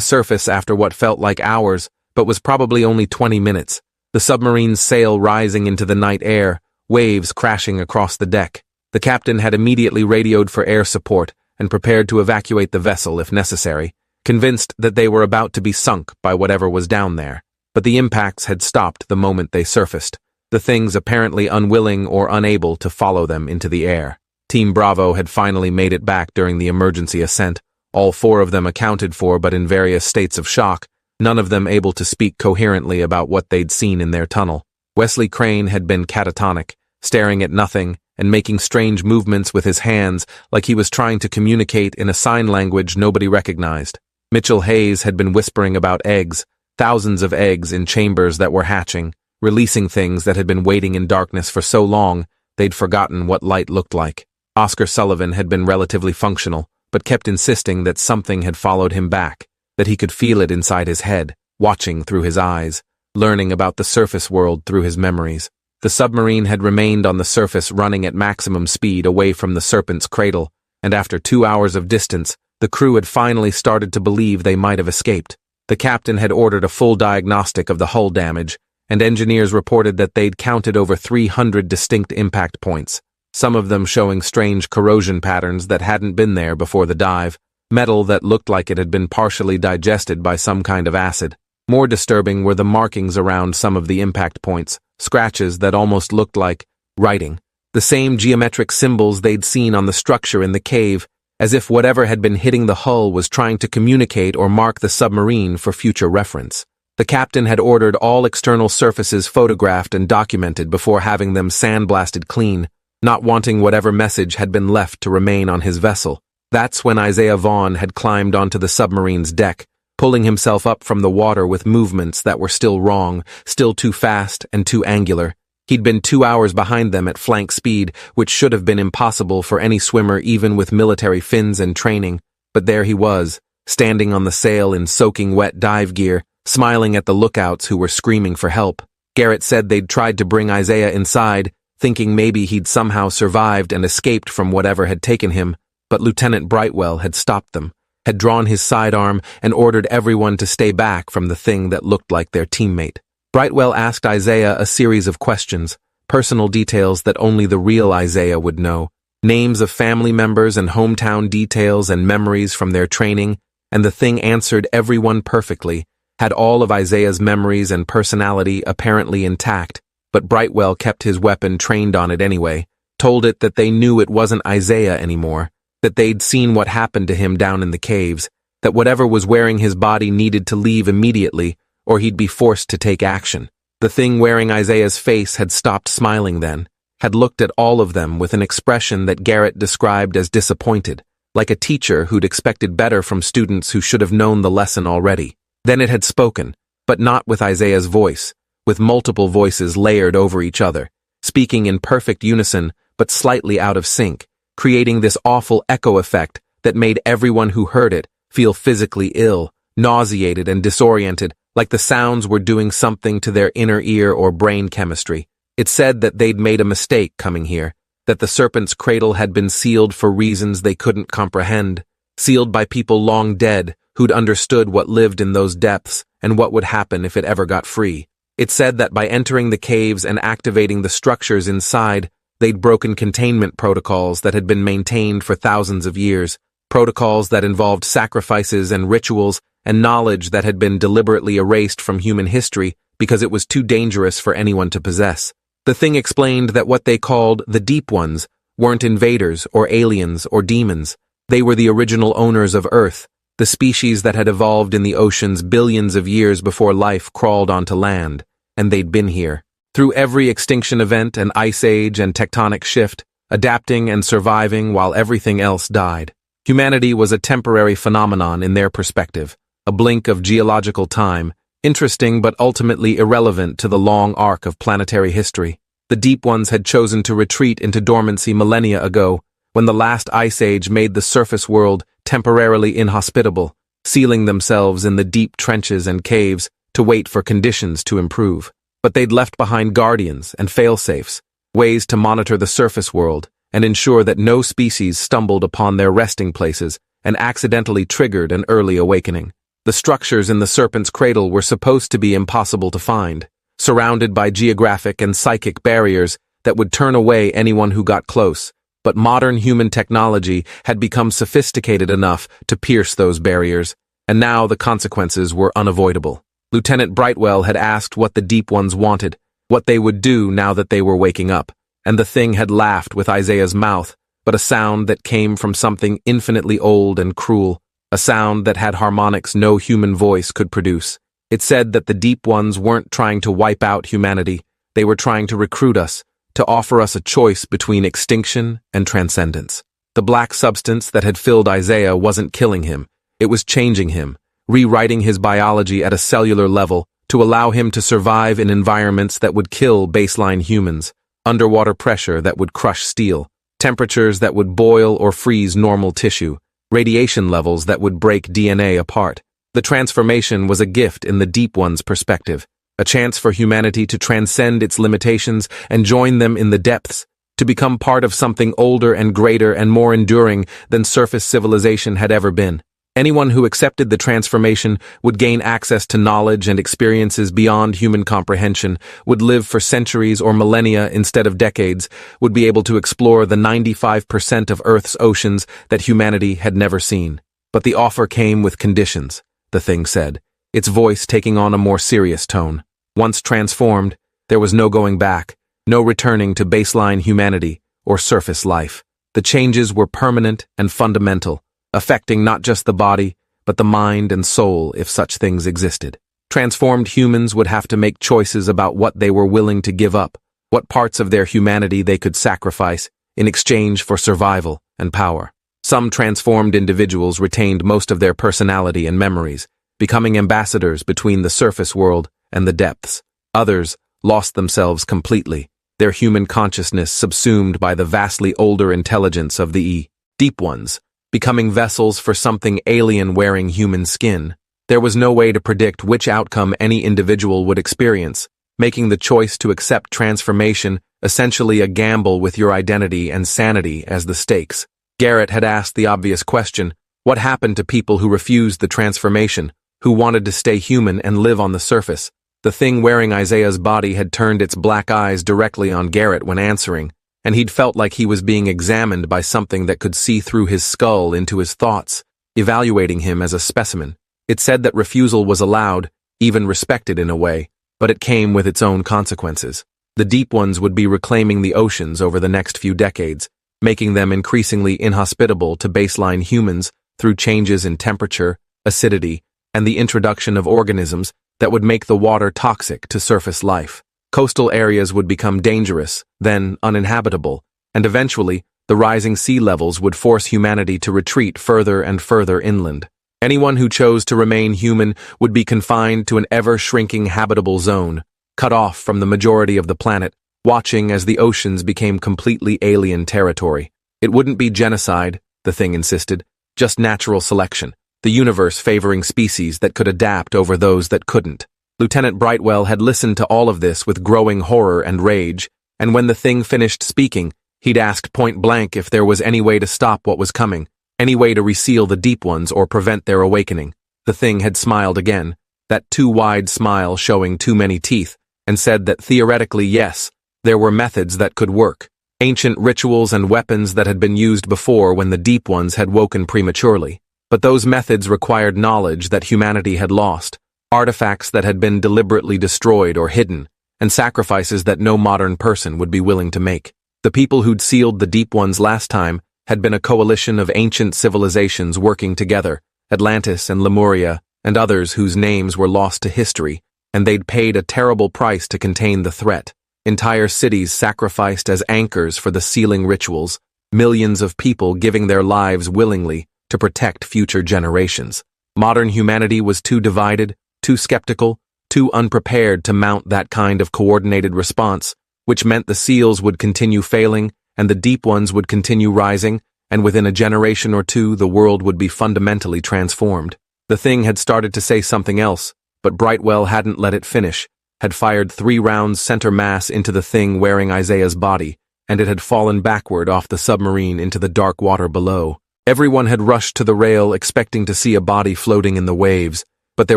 surface after what felt like hours, but was probably only 20 minutes. The submarine's sail rising into the night air, waves crashing across the deck. The captain had immediately radioed for air support and prepared to evacuate the vessel if necessary, convinced that they were about to be sunk by whatever was down there. But the impacts had stopped the moment they surfaced, the things apparently unwilling or unable to follow them into the air. Team Bravo had finally made it back during the emergency ascent, all four of them accounted for but in various states of shock, none of them able to speak coherently about what they'd seen in their tunnel. Wesley Crane had been catatonic, staring at nothing and making strange movements with his hands like he was trying to communicate in a sign language nobody recognized. Mitchell Hayes had been whispering about eggs, thousands of eggs in chambers that were hatching, releasing things that had been waiting in darkness for so long they'd forgotten what light looked like. Oscar Sullivan had been relatively functional, but kept insisting that something had followed him back, that he could feel it inside his head, watching through his eyes, learning about the surface world through his memories. The submarine had remained on the surface running at maximum speed away from the Serpent's cradle, and after 2 hours of distance, the crew had finally started to believe they might have escaped. The captain had ordered a full diagnostic of the hull damage, and engineers reported that they'd counted over 300 distinct impact points, some of them showing strange corrosion patterns that hadn't been there before the dive, metal that looked like it had been partially digested by some kind of acid. More disturbing were the markings around some of the impact points, scratches that almost looked like writing, the same geometric symbols they'd seen on the structure in the cave, as if whatever had been hitting the hull was trying to communicate or mark the submarine for future reference. The captain had ordered all external surfaces photographed and documented before having them sandblasted clean, not wanting whatever message had been left to remain on his vessel. That's when Isaiah Vaughn had climbed onto the submarine's deck, pulling himself up from the water with movements that were still wrong, still too fast and too angular. He'd been 2 hours behind them at flank speed, which should have been impossible for any swimmer even with military fins and training, but there he was, standing on the sail in soaking wet dive gear, smiling at the lookouts who were screaming for help. Garrett said they'd tried to bring Isaiah inside, thinking maybe he'd somehow survived and escaped from whatever had taken him, but Lieutenant Brightwell had stopped them, had drawn his sidearm and ordered everyone to stay back from the thing that looked like their teammate. Brightwell asked Isaiah a series of questions, personal details that only the real Isaiah would know, names of family members and hometown details and memories from their training, and the thing answered everyone perfectly, had all of Isaiah's memories and personality apparently intact, but Brightwell kept his weapon trained on it anyway, told it that they knew it wasn't Isaiah anymore, that they'd seen what happened to him down in the caves, that whatever was wearing his body needed to leave immediately, or he'd be forced to take action. The thing wearing Isaiah's face had stopped smiling then, had looked at all of them with an expression that Garrett described as disappointed, like a teacher who'd expected better from students who should have known the lesson already. Then it had spoken, but not with Isaiah's voice, with multiple voices layered over each other, speaking in perfect unison but slightly out of sync, creating this awful echo effect that made everyone who heard it feel physically ill, nauseated and disoriented, like the sounds were doing something to their inner ear or brain chemistry. It said that they'd made a mistake coming here, that the Serpent's cradle had been sealed for reasons they couldn't comprehend, sealed by people long dead who'd understood what lived in those depths and what would happen if it ever got free. It said that by entering the caves and activating the structures inside, they'd broken containment protocols that had been maintained for thousands of years, protocols that involved sacrifices and rituals and knowledge that had been deliberately erased from human history because it was too dangerous for anyone to possess. The thing explained that what they called the Deep Ones weren't invaders or aliens or demons. They were the original owners of Earth, the species that had evolved in the oceans billions of years before life crawled onto land, and they'd been here. Through every extinction event and ice age and tectonic shift, adapting and surviving while everything else died. Humanity was a temporary phenomenon in their perspective, a blink of geological time, interesting but ultimately irrelevant to the long arc of planetary history. The Deep Ones had chosen to retreat into dormancy millennia ago, when the last ice age made the surface world temporarily inhospitable, sealing themselves in the deep trenches and caves to wait for conditions to improve. But they'd left behind guardians and fail-safes, ways to monitor the surface world and ensure that no species stumbled upon their resting places and accidentally triggered an early awakening. The structures in the serpent's cradle were supposed to be impossible to find, surrounded by geographic and psychic barriers that would turn away anyone who got close, but modern human technology had become sophisticated enough to pierce those barriers, and now the consequences were unavoidable. Lieutenant Brightwell had asked what the Deep Ones wanted, what they would do now that they were waking up, and the thing had laughed with Isaiah's mouth, but a sound that came from something infinitely old and cruel, a sound that had harmonics no human voice could produce. It said that the Deep Ones weren't trying to wipe out humanity, they were trying to recruit us, to offer us a choice between extinction and transcendence. The black substance that had filled Isaiah wasn't killing him, it was changing him, rewriting his biology at a cellular level to allow him to survive in environments that would kill baseline humans, underwater pressure that would crush steel, temperatures that would boil or freeze normal tissue, radiation levels that would break DNA apart. The transformation was a gift in the Deep One's perspective, a chance for humanity to transcend its limitations and join them in the depths, to become part of something older and greater and more enduring than surface civilization had ever been. Anyone who accepted the transformation would gain access to knowledge and experiences beyond human comprehension, would live for centuries or millennia instead of decades, would be able to explore the 95% of Earth's oceans that humanity had never seen. But the offer came with conditions, the thing said, its voice taking on a more serious tone. Once transformed, there was no going back, no returning to baseline humanity or surface life. The changes were permanent and fundamental, affecting not just the body, but the mind and soul if such things existed. Transformed humans would have to make choices about what they were willing to give up, what parts of their humanity they could sacrifice in exchange for survival and power. Some transformed individuals retained most of their personality and memories, becoming ambassadors between the surface world and the depths. Others lost themselves completely, their human consciousness subsumed by the vastly older intelligence of the Deep Ones, becoming vessels for something alien wearing human skin. There was no way to predict which outcome any individual would experience, making the choice to accept transformation essentially a gamble with your identity and sanity as the stakes. Garrett had asked the obvious question, what happened to people who refused the transformation, who wanted to stay human and live on the surface? The thing wearing Isaiah's body had turned its black eyes directly on Garrett when answering, and he'd felt like he was being examined by something that could see through his skull into his thoughts, evaluating him as a specimen. It said that refusal was allowed, even respected in a way, but it came with its own consequences. The Deep Ones would be reclaiming the oceans over the next few decades, making them increasingly inhospitable to baseline humans through changes in temperature, acidity, and the introduction of organisms that would make the water toxic to surface life. Coastal areas would become dangerous, then uninhabitable, and eventually, the rising sea levels would force humanity to retreat further and further inland. Anyone who chose to remain human would be confined to an ever-shrinking habitable zone, cut off from the majority of the planet, watching as the oceans became completely alien territory. It wouldn't be genocide, the thing insisted, just natural selection, the universe favoring species that could adapt over those that couldn't. Lieutenant Brightwell had listened to all of this with growing horror and rage, and when the thing finished speaking, he'd asked point-blank if there was any way to stop what was coming, any way to reseal the Deep Ones or prevent their awakening. The thing had smiled again, that too wide smile showing too many teeth, and said that theoretically yes, there were methods that could work, ancient rituals and weapons that had been used before when the Deep Ones had woken prematurely. But those methods required knowledge that humanity had lost, artifacts that had been deliberately destroyed or hidden, and sacrifices that no modern person would be willing to make. The people who'd sealed the Deep Ones last time had been a coalition of ancient civilizations working together, Atlantis and Lemuria, and others whose names were lost to history, and they'd paid a terrible price to contain the threat. Entire cities sacrificed as anchors for the sealing rituals, millions of people giving their lives willingly to protect future generations. Modern humanity was too divided, too skeptical, too unprepared to mount that kind of coordinated response, which meant the seals would continue failing, and the Deep Ones would continue rising, and within a generation or two the world would be fundamentally transformed. The thing had started to say something else, but Brightwell hadn't let it finish, had fired 3 rounds center mass into the thing wearing Isaiah's body, and it had fallen backward off the submarine into the dark water below. Everyone had rushed to the rail expecting to see a body floating in the waves, but there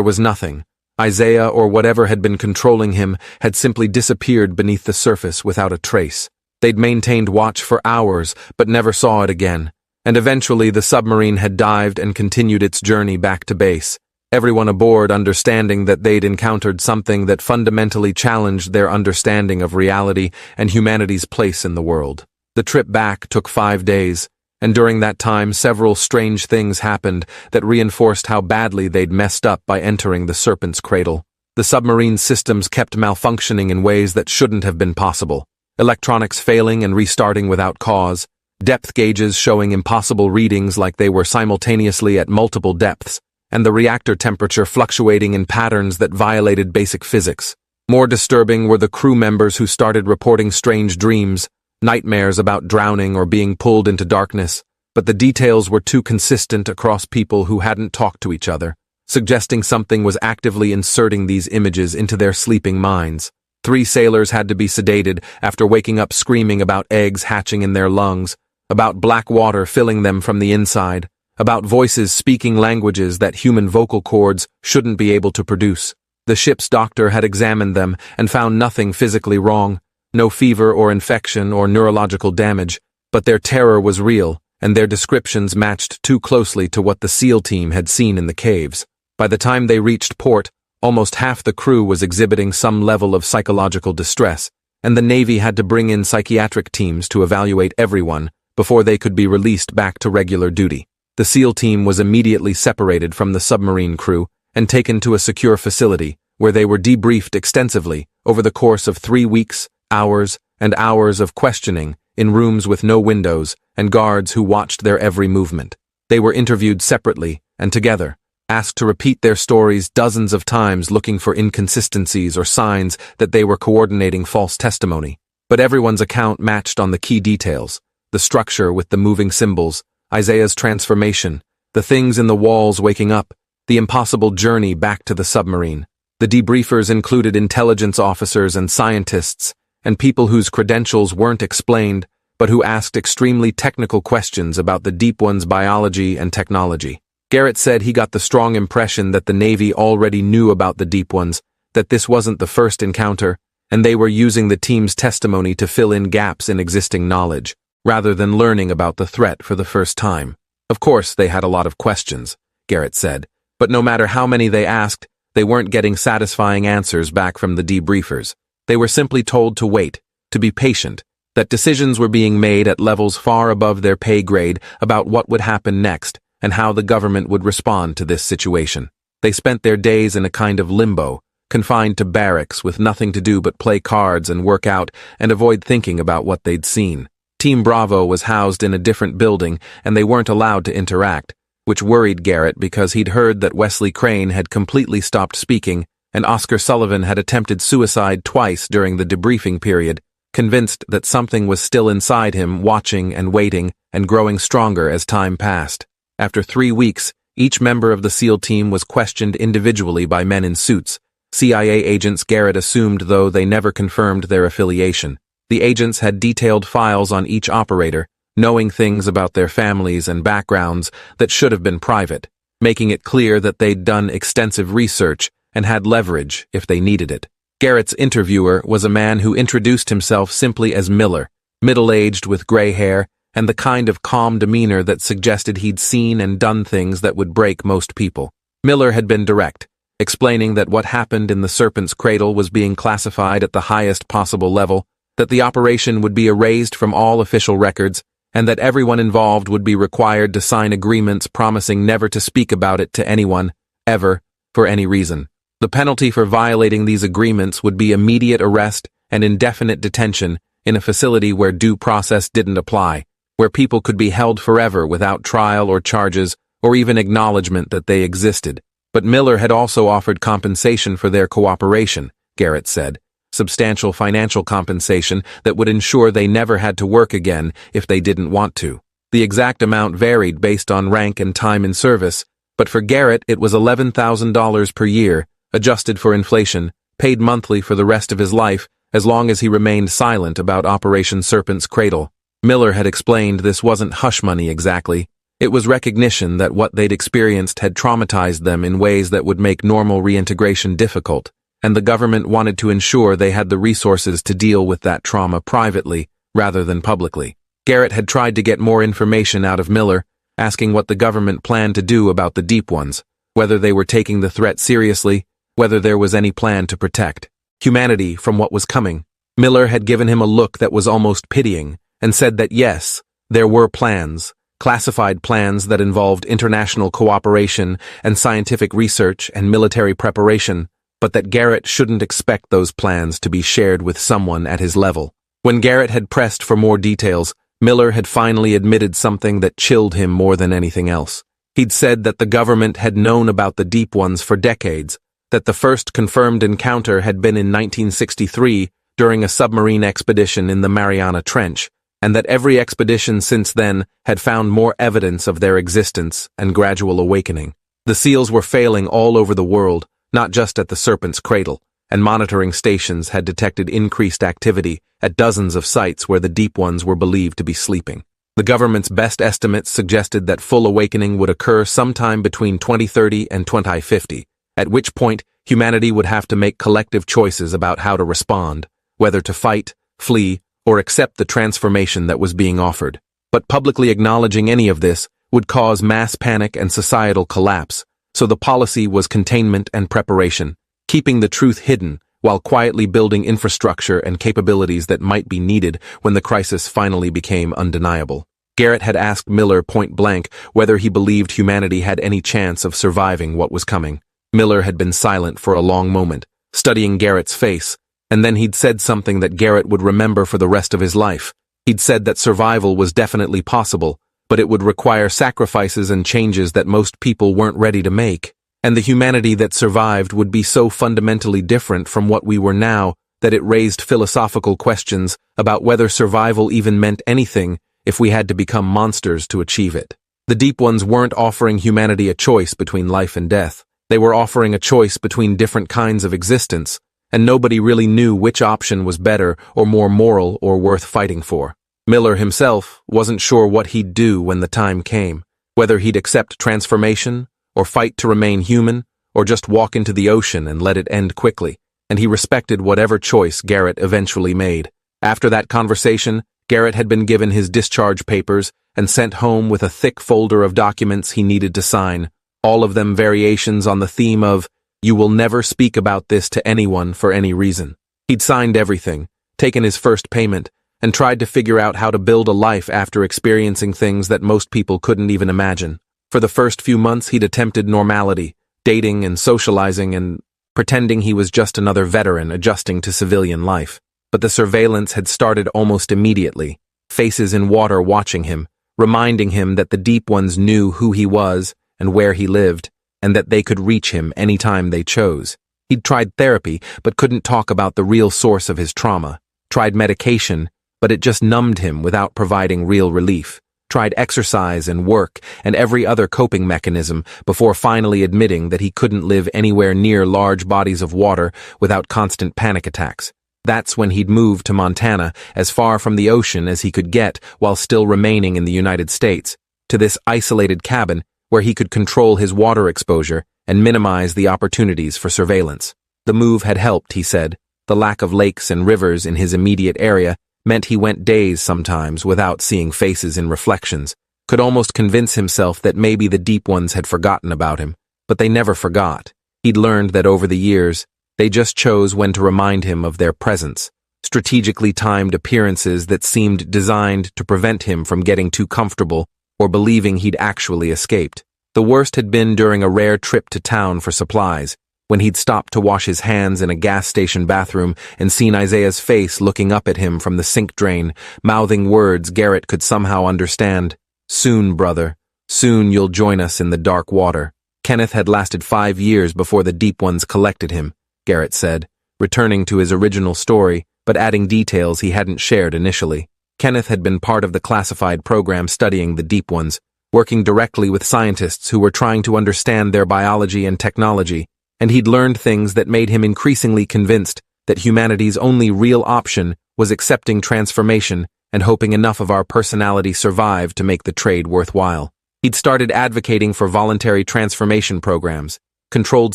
was nothing. Isaiah, or whatever had been controlling him, had simply disappeared beneath the surface without a trace. They'd maintained watch for hours, but never saw it again, and eventually the submarine had dived and continued its journey back to base. Everyone aboard understanding that they'd encountered something that fundamentally challenged their understanding of reality and humanity's place in the world. The trip back took 5 days, and during that time several strange things happened that reinforced how badly they'd messed up by entering the Serpent's cradle. The submarine's systems kept malfunctioning in ways that shouldn't have been possible. Electronics failing and restarting without cause, depth gauges showing impossible readings like they were simultaneously at multiple depths, and the reactor temperature fluctuating in patterns that violated basic physics. More disturbing were the crew members who started reporting strange dreams, nightmares about drowning or being pulled into darkness, but the details were too consistent across people who hadn't talked to each other, suggesting something was actively inserting these images into their sleeping minds. 3 sailors had to be sedated after waking up screaming about eggs hatching in their lungs, about black water filling them from the inside, about voices speaking languages that human vocal cords shouldn't be able to produce. The ship's doctor had examined them and found nothing physically wrong, no fever or infection or neurological damage, but their terror was real, and their descriptions matched too closely to what the SEAL team had seen in the caves. By the time they reached port, almost half the crew was exhibiting some level of psychological distress, and the Navy had to bring in psychiatric teams to evaluate everyone before they could be released back to regular duty. The SEAL team was immediately separated from the submarine crew and taken to a secure facility, where they were debriefed extensively over the course of 3 weeks, hours, and hours of questioning in rooms with no windows and guards who watched their every movement. They were interviewed separately and together, asked to repeat their stories dozens of times looking for inconsistencies or signs that they were coordinating false testimony. But everyone's account matched on the key details: the structure with the moving symbols, Isaiah's transformation, the things in the walls waking up, the impossible journey back to the submarine. The debriefers included intelligence officers and scientists, and people whose credentials weren't explained, but who asked extremely technical questions about the Deep One's biology and technology. Garrett said he got the strong impression that the Navy already knew about the Deep Ones, that this wasn't the first encounter, and they were using the team's testimony to fill in gaps in existing knowledge, rather than learning about the threat for the first time. Of course, they had a lot of questions, Garrett said, but no matter how many they asked, they weren't getting satisfying answers back from the debriefers. They were simply told to wait, to be patient, that decisions were being made at levels far above their pay grade about what would happen next and how the government would respond to this situation. They spent their days in a kind of limbo, confined to barracks with nothing to do but play cards and work out and avoid thinking about what they'd seen. Team Bravo was housed in a different building and they weren't allowed to interact, which worried Garrett because he'd heard that Wesley Crane had completely stopped speaking and Oscar Sullivan had attempted suicide twice during the debriefing period, convinced that something was still inside him, watching and waiting and growing stronger as time passed. After 3 weeks, each member of the SEAL team was questioned individually by men in suits. CIA agents Garrett assumed, though they never confirmed their affiliation. The agents had detailed files on each operator, knowing things about their families and backgrounds that should have been private, making it clear that they'd done extensive research and had leverage if they needed it. Garrett's interviewer was a man who introduced himself simply as Miller, middle-aged with gray hair and the kind of calm demeanor that suggested he'd seen and done things that would break most people. Miller had been direct, explaining that what happened in the Serpent's Cradle was being classified at the highest possible level, that the operation would be erased from all official records, and that everyone involved would be required to sign agreements promising never to speak about it to anyone, ever, for any reason. The penalty for violating these agreements would be immediate arrest and indefinite detention in a facility where due process didn't apply, where people could be held forever without trial or charges or even acknowledgement that they existed. But Miller had also offered compensation for their cooperation, Garrett said, substantial financial compensation that would ensure they never had to work again if they didn't want to. The exact amount varied based on rank and time in service, but for Garrett it was $11,000 per year, adjusted for inflation, paid monthly for the rest of his life, as long as he remained silent about Operation Serpent's Cradle. Miller had explained this wasn't hush money exactly. It was recognition that what they'd experienced had traumatized them in ways that would make normal reintegration difficult, and the government wanted to ensure they had the resources to deal with that trauma privately, rather than publicly. Garrett had tried to get more information out of Miller, asking what the government planned to do about the Deep Ones, whether they were taking the threat seriously, whether there was any plan to protect humanity from what was coming. Miller had given him a look that was almost pitying, and said that yes, there were plans, classified plans that involved international cooperation and scientific research and military preparation, but that Garrett shouldn't expect those plans to be shared with someone at his level. When Garrett had pressed for more details, Miller had finally admitted something that chilled him more than anything else. He'd said that the government had known about the Deep Ones for decades, that the first confirmed encounter had been in 1963 during a submarine expedition in the Mariana Trench, and that every expedition since then had found more evidence of their existence and gradual awakening. The SEALs were failing all over the world, not just at the Serpent's Cradle, and monitoring stations had detected increased activity at dozens of sites where the Deep Ones were believed to be sleeping. The government's best estimates suggested that full awakening would occur sometime between 2030 and 2050, at which point humanity would have to make collective choices about how to respond, whether to fight, flee, or accept the transformation that was being offered. But publicly acknowledging any of this would cause mass panic and societal collapse, so the policy was containment and preparation, keeping the truth hidden while quietly building infrastructure and capabilities that might be needed when the crisis finally became undeniable. Garrett had asked Miller point-blank whether he believed humanity had any chance of surviving what was coming. Miller had been silent for a long moment, studying Garrett's face, and then he'd said something that Garrett would remember for the rest of his life. He'd said that survival was definitely possible, but it would require sacrifices and changes that most people weren't ready to make. And the humanity that survived would be so fundamentally different from what we were now that it raised philosophical questions about whether survival even meant anything if we had to become monsters to achieve it. The Deep Ones weren't offering humanity a choice between life and death. They were offering a choice between different kinds of existence, and nobody really knew which option was better or more moral or worth fighting for. Miller himself wasn't sure what he'd do when the time came, whether he'd accept transformation, or fight to remain human, or just walk into the ocean and let it end quickly, and he respected whatever choice Garrett eventually made. After that conversation, Garrett had been given his discharge papers and sent home with a thick folder of documents he needed to sign, all of them variations on the theme of, "You will never speak about this to anyone for any reason." He'd signed everything, taken his first payment, and tried to figure out how to build a life after experiencing things that most people couldn't even imagine. For the first few months he'd attempted normality, dating and socializing and pretending he was just another veteran adjusting to civilian life. But the surveillance had started almost immediately, faces in water watching him, reminding him that the Deep Ones knew who he was and where he lived, and that they could reach him anytime they chose. He'd tried therapy, but couldn't talk about the real source of his trauma. Tried medication, but it just numbed him without providing real relief. Tried exercise and work and every other coping mechanism before finally admitting that he couldn't live anywhere near large bodies of water without constant panic attacks. That's when he'd moved to Montana, as far from the ocean as he could get while still remaining in the United States, to this isolated cabin where he could control his water exposure and minimize the opportunities for surveillance. The move had helped, he said. The lack of lakes and rivers in his immediate area meant he went days sometimes without seeing faces in reflections, could almost convince himself that maybe the Deep Ones had forgotten about him, but they never forgot. He'd learned that over the years, they just chose when to remind him of their presence, strategically timed appearances that seemed designed to prevent him from getting too comfortable or believing he'd actually escaped. The worst had been during a rare trip to town for supplies, when he'd stopped to wash his hands in a gas station bathroom and seen Isaiah's face looking up at him from the sink drain, mouthing words Garrett could somehow understand. "Soon, brother. Soon you'll join us in the dark water." Kenneth had lasted 5 years before the Deep Ones collected him, Garrett said, returning to his original story, but adding details he hadn't shared initially. Kenneth had been part of the classified program studying the Deep Ones, working directly with scientists who were trying to understand their biology and technology, and he'd learned things that made him increasingly convinced that humanity's only real option was accepting transformation and hoping enough of our personality survived to make the trade worthwhile. He'd started advocating for voluntary transformation programs, controlled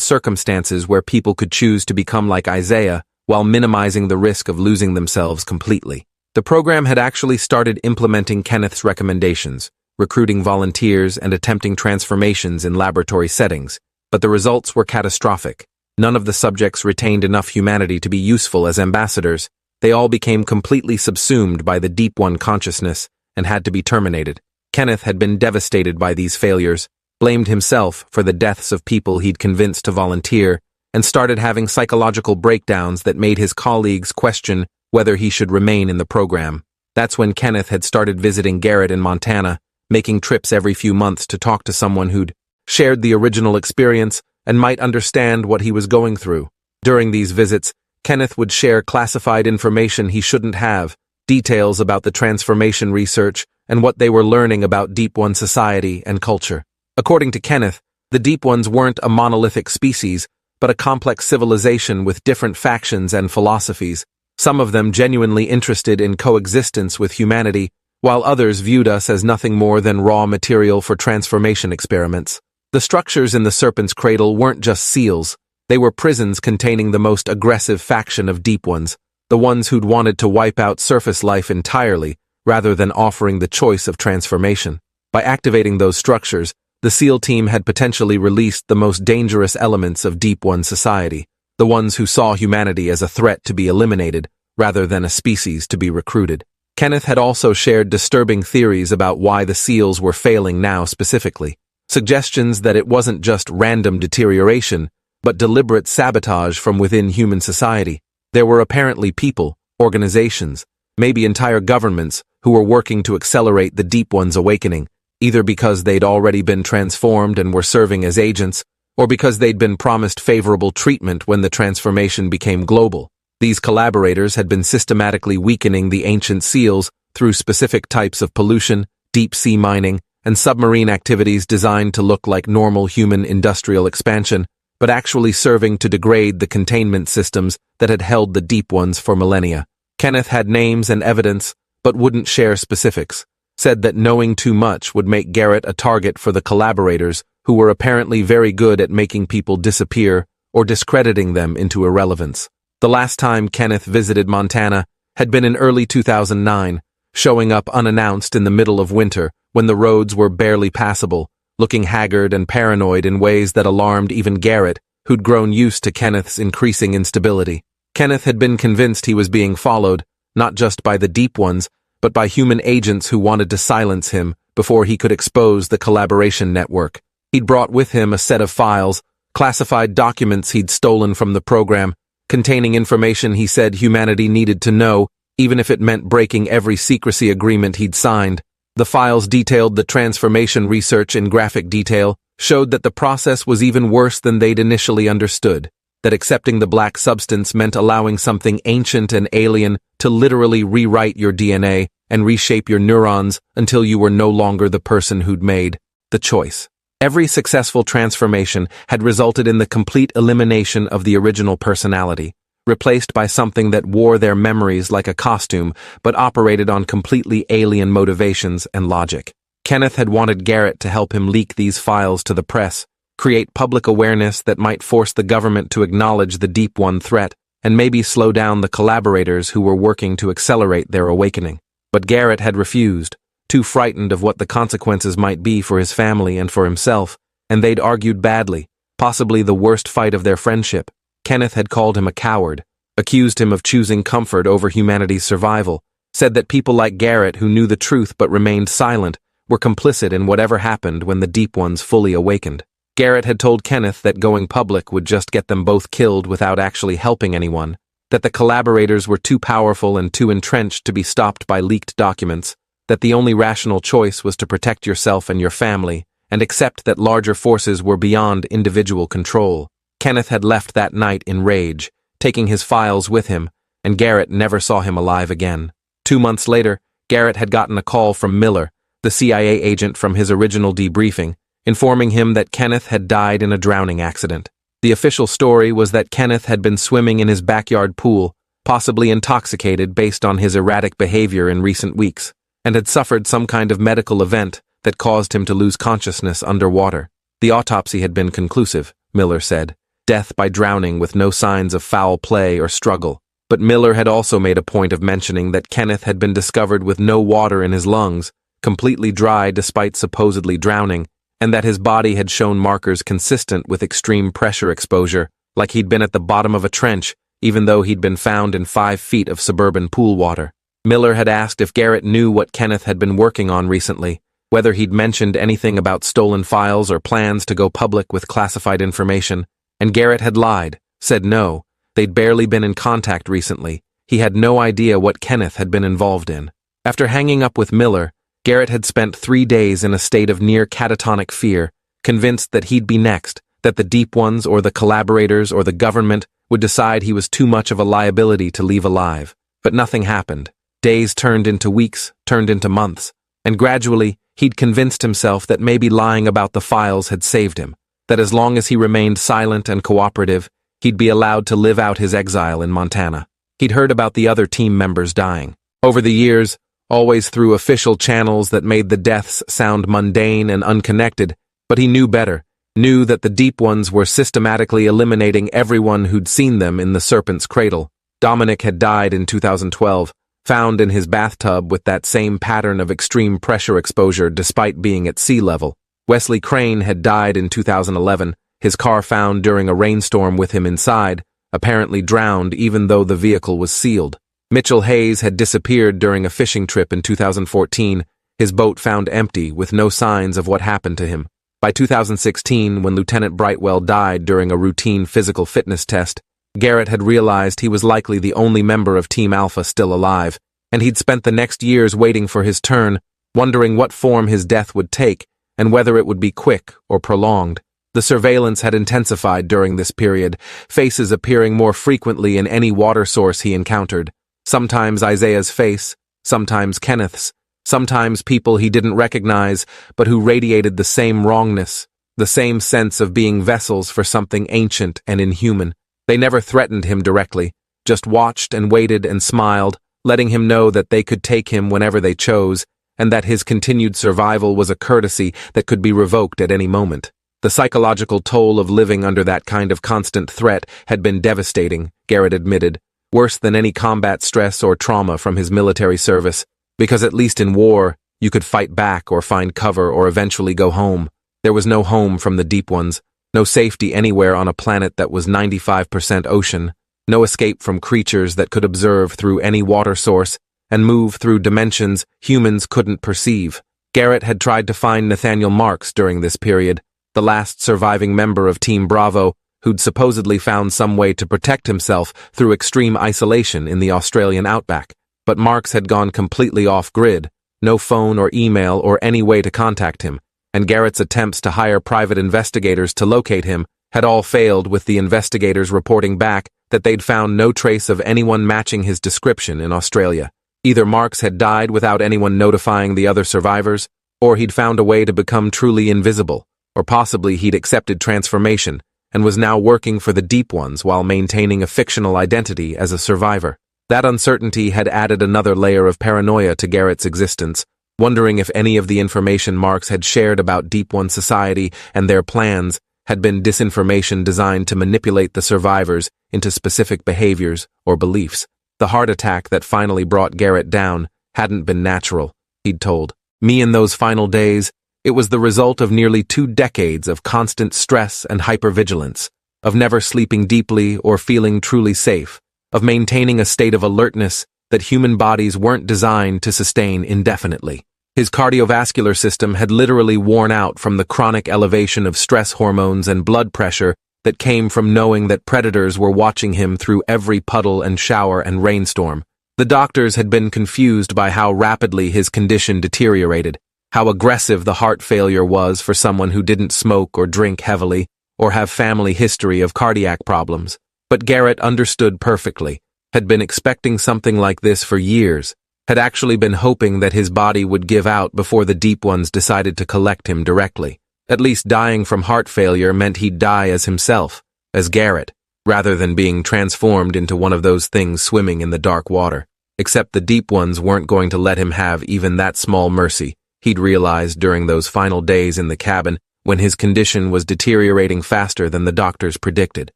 circumstances where people could choose to become like Isaiah while minimizing the risk of losing themselves completely. The program had actually started implementing Kenneth's recommendations, recruiting volunteers and attempting transformations in laboratory settings, but the results were catastrophic. None of the subjects retained enough humanity to be useful as ambassadors. They all became completely subsumed by the Deep One consciousness and had to be terminated. Kenneth had been devastated by these failures, blamed himself for the deaths of people he'd convinced to volunteer, and started having psychological breakdowns that made his colleagues question whether he should remain in the program. That's when Kenneth had started visiting Garrett in Montana, making trips every few months to talk to someone who'd shared the original experience and might understand what he was going through. During these visits, Kenneth would share classified information he shouldn't have, details about the transformation research and what they were learning about Deep One society and culture. According to Kenneth, the Deep Ones weren't a monolithic species, but a complex civilization with different factions and philosophies, some of them genuinely interested in coexistence with humanity, while others viewed us as nothing more than raw material for transformation experiments. The structures in the Serpent's Cradle weren't just seals, they were prisons containing the most aggressive faction of Deep Ones, the ones who'd wanted to wipe out surface life entirely, rather than offering the choice of transformation. By activating those structures, the SEAL team had potentially released the most dangerous elements of Deep One society, the ones who saw humanity as a threat to be eliminated, rather than a species to be recruited. Kenneth had also shared disturbing theories about why the SEALs were failing now specifically, suggestions that it wasn't just random deterioration, but deliberate sabotage from within human society. There were apparently people, organizations, maybe entire governments who were working to accelerate the Deep One's awakening, either because they'd already been transformed and were serving as agents, or because they'd been promised favorable treatment when the transformation became global. These collaborators had been systematically weakening the ancient SEALs through specific types of pollution, deep-sea mining, and submarine activities designed to look like normal human industrial expansion, but actually serving to degrade the containment systems that had held the Deep Ones for millennia. Kenneth had names and evidence, but wouldn't share specifics, said that knowing too much would make Garrett a target for the collaborators who were apparently very good at making people disappear or discrediting them into irrelevance. The last time Kenneth visited Montana had been in early 2009, showing up unannounced in the middle of winter when the roads were barely passable, looking haggard and paranoid in ways that alarmed even Garrett, who'd grown used to Kenneth's increasing instability. Kenneth had been convinced he was being followed, not just by the Deep Ones, but by human agents who wanted to silence him before he could expose the collaboration network. He'd brought with him a set of files, classified documents he'd stolen from the program, containing information he said humanity needed to know, even if it meant breaking every secrecy agreement he'd signed. The files detailed the transformation research in graphic detail, showed that the process was even worse than they'd initially understood, that accepting the black substance meant allowing something ancient and alien to literally rewrite your DNA and reshape your neurons until you were no longer the person who'd made the choice. Every successful transformation had resulted in the complete elimination of the original personality, replaced by something that wore their memories like a costume but operated on completely alien motivations and logic. Kenneth had wanted Garrett to help him leak these files to the press, create public awareness that might force the government to acknowledge the Deep One threat, and maybe slow down the collaborators who were working to accelerate their awakening. But Garrett had refused, too frightened of what the consequences might be for his family and for himself, and they'd argued badly, possibly the worst fight of their friendship. Kenneth had called him a coward, accused him of choosing comfort over humanity's survival, said that people like Garrett who knew the truth but remained silent were complicit in whatever happened when the Deep Ones fully awakened. Garrett had told Kenneth that going public would just get them both killed without actually helping anyone, that the collaborators were too powerful and too entrenched to be stopped by leaked documents, that the only rational choice was to protect yourself and your family, and accept that larger forces were beyond individual control. Kenneth had left that night in rage, taking his files with him, and Garrett never saw him alive again. 2 months later, Garrett had gotten a call from Miller, the CIA agent from his original debriefing, informing him that Kenneth had died in a drowning accident. The official story was that Kenneth had been swimming in his backyard pool, possibly intoxicated based on his erratic behavior in recent weeks, and had suffered some kind of medical event that caused him to lose consciousness underwater. The autopsy had been conclusive, Miller said, death by drowning with no signs of foul play or struggle. But Miller had also made a point of mentioning that Kenneth had been discovered with no water in his lungs, completely dry despite supposedly drowning, and that his body had shown markers consistent with extreme pressure exposure, like he'd been at the bottom of a trench, even though he'd been found in 5 feet of suburban pool water. Miller had asked if Garrett knew what Kenneth had been working on recently, whether he'd mentioned anything about stolen files or plans to go public with classified information, and Garrett had lied, said no, they'd barely been in contact recently, he had no idea what Kenneth had been involved in. After hanging up with Miller, Garrett had spent 3 days in a state of near catatonic fear, convinced that he'd be next, that the Deep Ones or the collaborators or the government would decide he was too much of a liability to leave alive. But nothing happened. Days turned into weeks, turned into months, and gradually he'd convinced himself that maybe lying about the files had saved him, that as long as he remained silent and cooperative, he'd be allowed to live out his exile in Montana. He'd heard about the other team members dying. Over the years, always through official channels that made the deaths sound mundane and unconnected, but he knew better, knew that the Deep Ones were systematically eliminating everyone who'd seen them in the Serpent's Cradle. Dominic had died in 2012, found in his bathtub with that same pattern of extreme pressure exposure despite being at sea level. Wesley Crane had died in 2011, his car found during a rainstorm with him inside, apparently drowned even though the vehicle was sealed. Mitchell Hayes had disappeared during a fishing trip in 2014, his boat found empty with no signs of what happened to him. By 2016, when Lieutenant Brightwell died during a routine physical fitness test, Garrett had realized he was likely the only member of Team Alpha still alive, and he'd spent the next years waiting for his turn, wondering what form his death would take and whether it would be quick or prolonged. The surveillance had intensified during this period, faces appearing more frequently in any water source he encountered. Sometimes Isaiah's face, sometimes Kenneth's, sometimes people he didn't recognize, but who radiated the same wrongness, the same sense of being vessels for something ancient and inhuman. They never threatened him directly, just watched and waited and smiled, letting him know that they could take him whenever they chose, and that his continued survival was a courtesy that could be revoked at any moment. The psychological toll of living under that kind of constant threat had been devastating, Garrett admitted, worse than any combat stress or trauma from his military service, because at least in war, you could fight back or find cover or eventually go home. There was no home from the Deep Ones, no safety anywhere on a planet that was 95% ocean, no escape from creatures that could observe through any water source and move through dimensions humans couldn't perceive. Garrett had tried to find Nathaniel Marks during this period, the last surviving member of Team Bravo, who'd supposedly found some way to protect himself through extreme isolation in the Australian outback. But Marks had gone completely off-grid, no phone or email or any way to contact him, and Garrett's attempts to hire private investigators to locate him had all failed, with the investigators reporting back that they'd found no trace of anyone matching his description in Australia. Either Marks had died without anyone notifying the other survivors, or he'd found a way to become truly invisible, or possibly he'd accepted transformation and was now working for the Deep Ones while maintaining a fictional identity as a survivor. That uncertainty had added another layer of paranoia to Garrett's existence, wondering if any of the information Marks had shared about Deep One society and their plans had been disinformation designed to manipulate the survivors into specific behaviors or beliefs. The heart attack that finally brought Garrett down hadn't been natural, he'd told me in those final days. It was the result of nearly 2 decades of constant stress and hypervigilance, of never sleeping deeply or feeling truly safe, of maintaining a state of alertness that human bodies weren't designed to sustain indefinitely. His cardiovascular system had literally worn out from the chronic elevation of stress hormones and blood pressure that came from knowing that predators were watching him through every puddle and shower and rainstorm. The doctors had been confused by how rapidly his condition deteriorated, how aggressive the heart failure was for someone who didn't smoke or drink heavily or have family history of cardiac problems. But Garrett understood perfectly, had been expecting something like this for years, had actually been hoping that his body would give out before the Deep Ones decided to collect him directly. At least dying from heart failure meant he'd die as himself, as Garrett, rather than being transformed into one of those things swimming in the dark water. Except the Deep Ones weren't going to let him have even that small mercy, he'd realized during those final days in the cabin when his condition was deteriorating faster than the doctors predicted.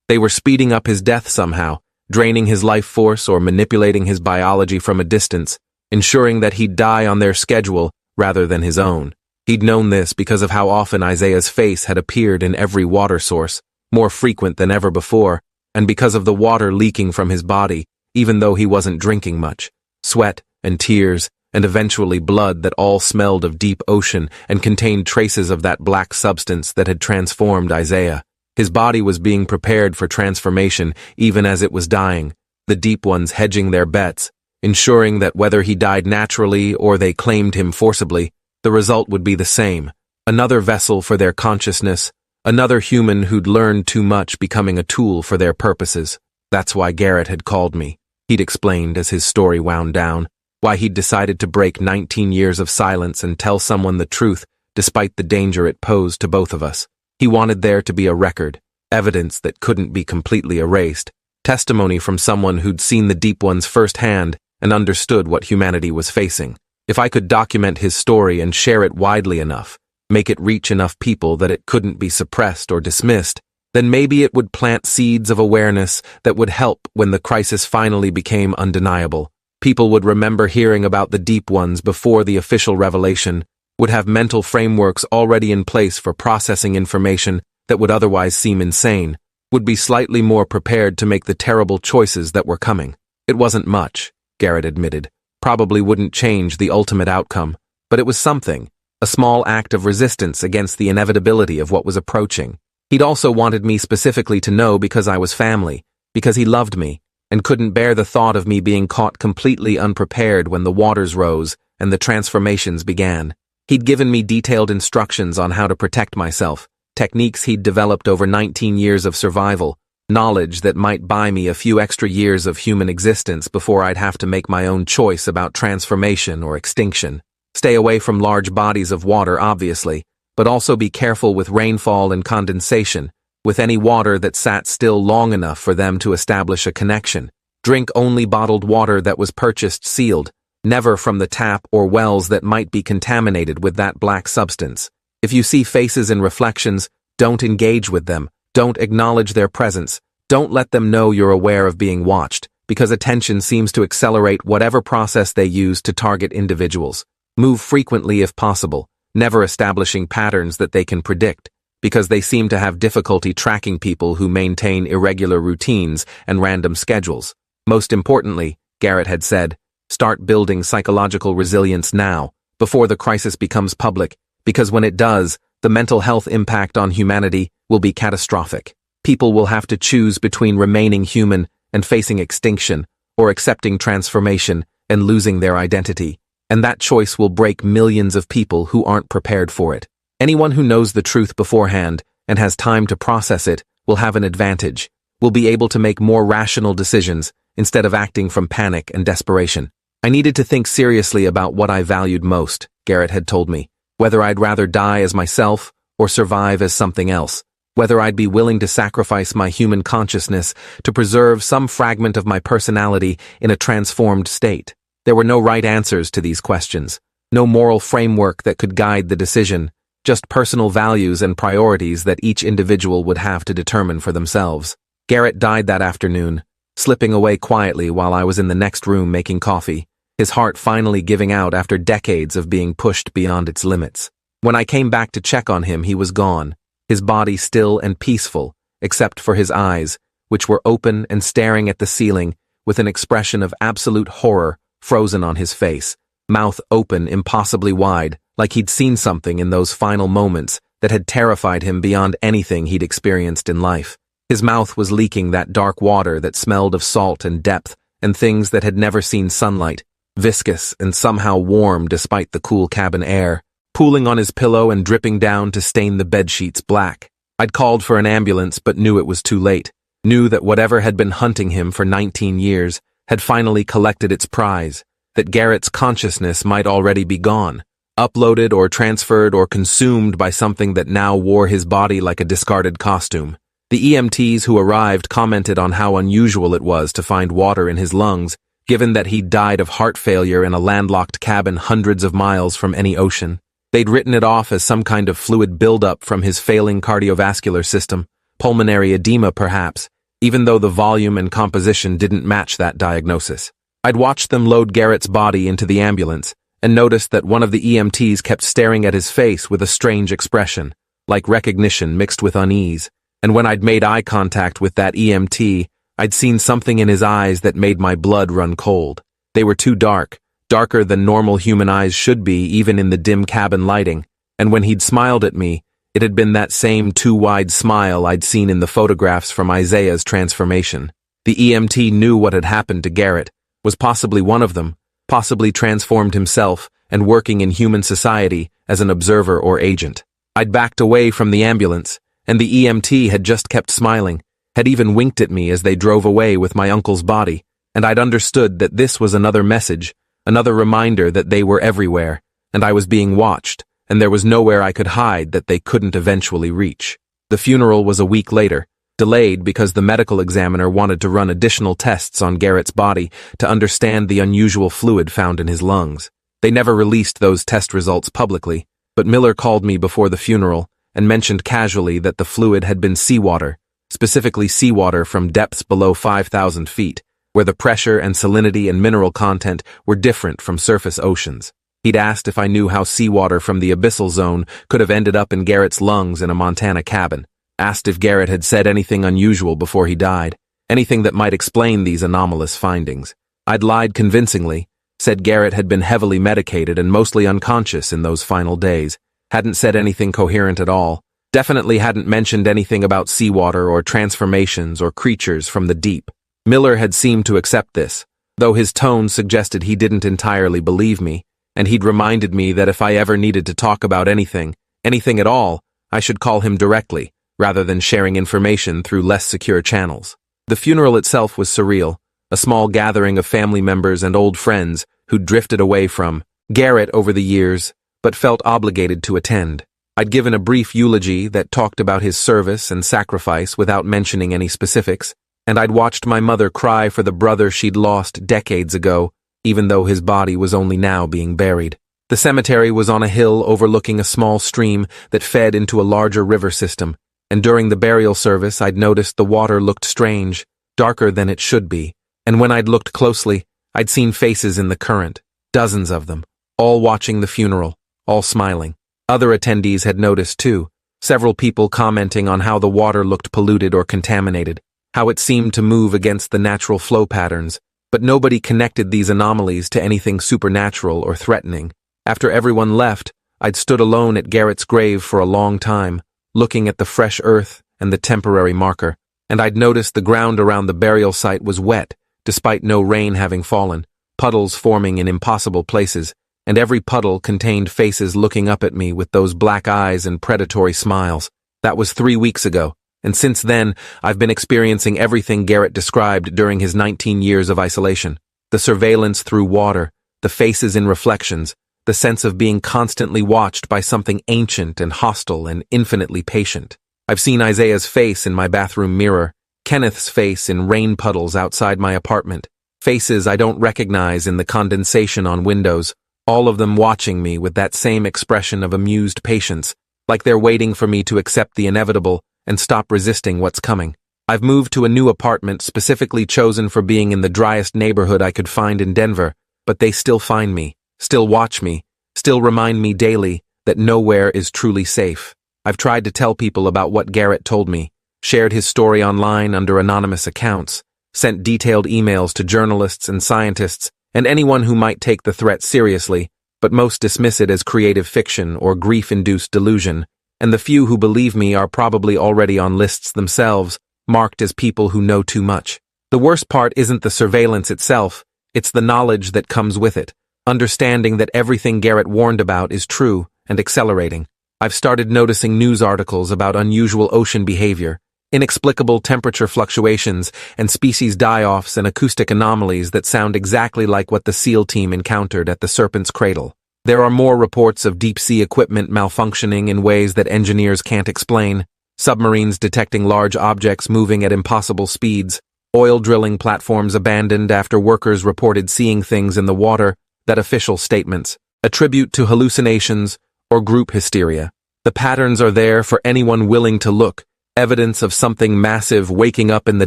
They were speeding up his death somehow, draining his life force or manipulating his biology from a distance, ensuring that he'd die on their schedule rather than his own. He'd known this because of how often Isaiah's face had appeared in every water source, more frequent than ever before, and because of the water leaking from his body, even though he wasn't drinking much. Sweat and tears, and eventually blood that all smelled of deep ocean and contained traces of that black substance that had transformed Isaiah. His body was being prepared for transformation even as it was dying, the Deep Ones hedging their bets, ensuring that whether he died naturally or they claimed him forcibly, the result would be the same. Another vessel for their consciousness, another human who'd learned too much becoming a tool for their purposes. That's why Garrett had called me, he'd explained as his story wound down. Why he'd decided to break 19 years of silence and tell someone the truth despite the danger it posed to both of us. He wanted there to be a record, evidence that couldn't be completely erased, testimony from someone who'd seen the Deep Ones firsthand and understood what humanity was facing. If I could document his story and share it widely enough, make it reach enough people that it couldn't be suppressed or dismissed, then maybe it would plant seeds of awareness that would help when the crisis finally became undeniable. People would remember hearing about the Deep Ones before the official revelation, would have mental frameworks already in place for processing information that would otherwise seem insane, would be slightly more prepared to make the terrible choices that were coming. It wasn't much, Garrett admitted. Probably wouldn't change the ultimate outcome, but it was something, a small act of resistance against the inevitability of what was approaching. He'd also wanted me specifically to know because I was family, because he loved me, and couldn't bear the thought of me being caught completely unprepared when the waters rose and the transformations began. He'd given me detailed instructions on how to protect myself, techniques he'd developed over 19 years of survival, knowledge that might buy me a few extra years of human existence before I'd have to make my own choice about transformation or extinction. Stay away from large bodies of water, obviously, but also be careful with rainfall and condensation, with any water that sat still long enough for them to establish a connection. Drink only bottled water that was purchased sealed, never from the tap or wells that might be contaminated with that black substance. If you see faces and reflections, don't engage with them, don't acknowledge their presence, don't let them know you're aware of being watched, because attention seems to accelerate whatever process they use to target individuals. Move frequently if possible, never establishing patterns that they can predict, because they seem to have difficulty tracking people who maintain irregular routines and random schedules. Most importantly, Garrett had said, start building psychological resilience now, before the crisis becomes public, because when it does, the mental health impact on humanity will be catastrophic. People will have to choose between remaining human and facing extinction, or accepting transformation and losing their identity. And that choice will break millions of people who aren't prepared for it. Anyone who knows the truth beforehand and has time to process it will have an advantage, will be able to make more rational decisions instead of acting from panic and desperation. I needed to think seriously about what I valued most, Garrett had told me, whether I'd rather die as myself or survive as something else, whether I'd be willing to sacrifice my human consciousness to preserve some fragment of my personality in a transformed state. There were no right answers to these questions, no moral framework that could guide the decision, just personal values and priorities that each individual would have to determine for themselves. Garrett died that afternoon, slipping away quietly while I was in the next room making coffee, his heart finally giving out after decades of being pushed beyond its limits. When I came back to check on him, he was gone, his body still and peaceful, except for his eyes, which were open and staring at the ceiling with an expression of absolute horror frozen on his face, mouth open impossibly wide, like he'd seen something in those final moments that had terrified him beyond anything he'd experienced in life. His mouth was leaking that dark water that smelled of salt and depth and things that had never seen sunlight, viscous and somehow warm despite the cool cabin air, pooling on his pillow and dripping down to stain the bedsheets black. I'd called for an ambulance but knew it was too late, knew that whatever had been hunting him for 19 years had finally collected its prize, that Garrett's consciousness might already be gone, uploaded or transferred or consumed by something that now wore his body like a discarded costume. The EMTs who arrived commented on how unusual it was to find water in his lungs, given that he'd died of heart failure in a landlocked cabin hundreds of miles from any ocean. They'd written it off as some kind of fluid buildup from his failing cardiovascular system, pulmonary edema perhaps, even though the volume and composition didn't match that diagnosis. I'd watched them load Garrett's body into the ambulance and noticed that one of the EMTs kept staring at his face with a strange expression, like recognition mixed with unease. And when I'd made eye contact with that EMT, I'd seen something in his eyes that made my blood run cold. They were too dark, darker than normal human eyes should be even in the dim cabin lighting, and when he'd smiled at me, it had been that same too-wide smile I'd seen in the photographs from Isaiah's transformation. The EMT knew what had happened to Garrett, was possibly one of them, possibly transformed himself and working in human society as an observer or agent. I'd backed away from the ambulance, and the EMT had just kept smiling, had even winked at me as they drove away with my uncle's body, and I'd understood that this was another message, another reminder that they were everywhere, and I was being watched, and there was nowhere I could hide that they couldn't eventually reach. The funeral was a week later, delayed because the medical examiner wanted to run additional tests on Garrett's body to understand the unusual fluid found in his lungs. They never released those test results publicly, but Miller called me before the funeral and mentioned casually that the fluid had been seawater, specifically seawater from depths below 5,000 feet, where the pressure and salinity and mineral content were different from surface oceans. He'd asked if I knew how seawater from the abyssal zone could have ended up in Garrett's lungs in a Montana cabin, asked if Garrett had said anything unusual before he died, anything that might explain these anomalous findings. I'd lied convincingly, said Garrett had been heavily medicated and mostly unconscious in those final days, hadn't said anything coherent at all, definitely hadn't mentioned anything about seawater or transformations or creatures from the deep. Miller had seemed to accept this, though his tone suggested he didn't entirely believe me, and he'd reminded me that if I ever needed to talk about anything at all, I should call him directly, rather than sharing information through less secure channels. The funeral itself was surreal, a small gathering of family members and old friends who'd drifted away from Garrett over the years, but felt obligated to attend. I'd given a brief eulogy that talked about his service and sacrifice without mentioning any specifics, and I'd watched my mother cry for the brother she'd lost decades ago, even though his body was only now being buried. The cemetery was on a hill overlooking a small stream that fed into a larger river system, and during the burial service I'd noticed the water looked strange, darker than it should be, and when I'd looked closely, I'd seen faces in the current, dozens of them, all watching the funeral, all smiling. Other attendees had noticed too, several people commenting on how the water looked polluted or contaminated, how it seemed to move against the natural flow patterns, but nobody connected these anomalies to anything supernatural or threatening. After everyone left, I'd stood alone at Garrett's grave for a long time, looking at the fresh earth and the temporary marker, and I'd noticed the ground around the burial site was wet, despite no rain having fallen, puddles forming in impossible places, and every puddle contained faces looking up at me with those black eyes and predatory smiles. That was 3 weeks ago, and since then, I've been experiencing everything Garrett described during his 19 years of isolation. The surveillance through water, the faces in reflections, the sense of being constantly watched by something ancient and hostile and infinitely patient. I've seen Isaiah's face in my bathroom mirror, Kenneth's face in rain puddles outside my apartment, faces I don't recognize in the condensation on windows, all of them watching me with that same expression of amused patience, like they're waiting for me to accept the inevitable and stop resisting what's coming. I've moved to a new apartment specifically chosen for being in the driest neighborhood I could find in Denver, but they still find me, still watch me, still remind me daily that nowhere is truly safe. I've tried to tell people about what Garrett told me, shared his story online under anonymous accounts, sent detailed emails to journalists and scientists and anyone who might take the threat seriously, but most dismiss it as creative fiction or grief-induced delusion, and the few who believe me are probably already on lists themselves, marked as people who know too much. The worst part isn't the surveillance itself, it's the knowledge that comes with it, understanding that everything Garrett warned about is true and accelerating. I've started noticing news articles about unusual ocean behavior, inexplicable temperature fluctuations, and species die-offs and acoustic anomalies that sound exactly like what the SEAL team encountered at the Serpent's Cradle. There are more reports of deep-sea equipment malfunctioning in ways that engineers can't explain, submarines detecting large objects moving at impossible speeds, oil drilling platforms abandoned after workers reported seeing things in the water that official statements attribute to hallucinations or group hysteria. The patterns are there for anyone willing to look, evidence of something massive waking up in the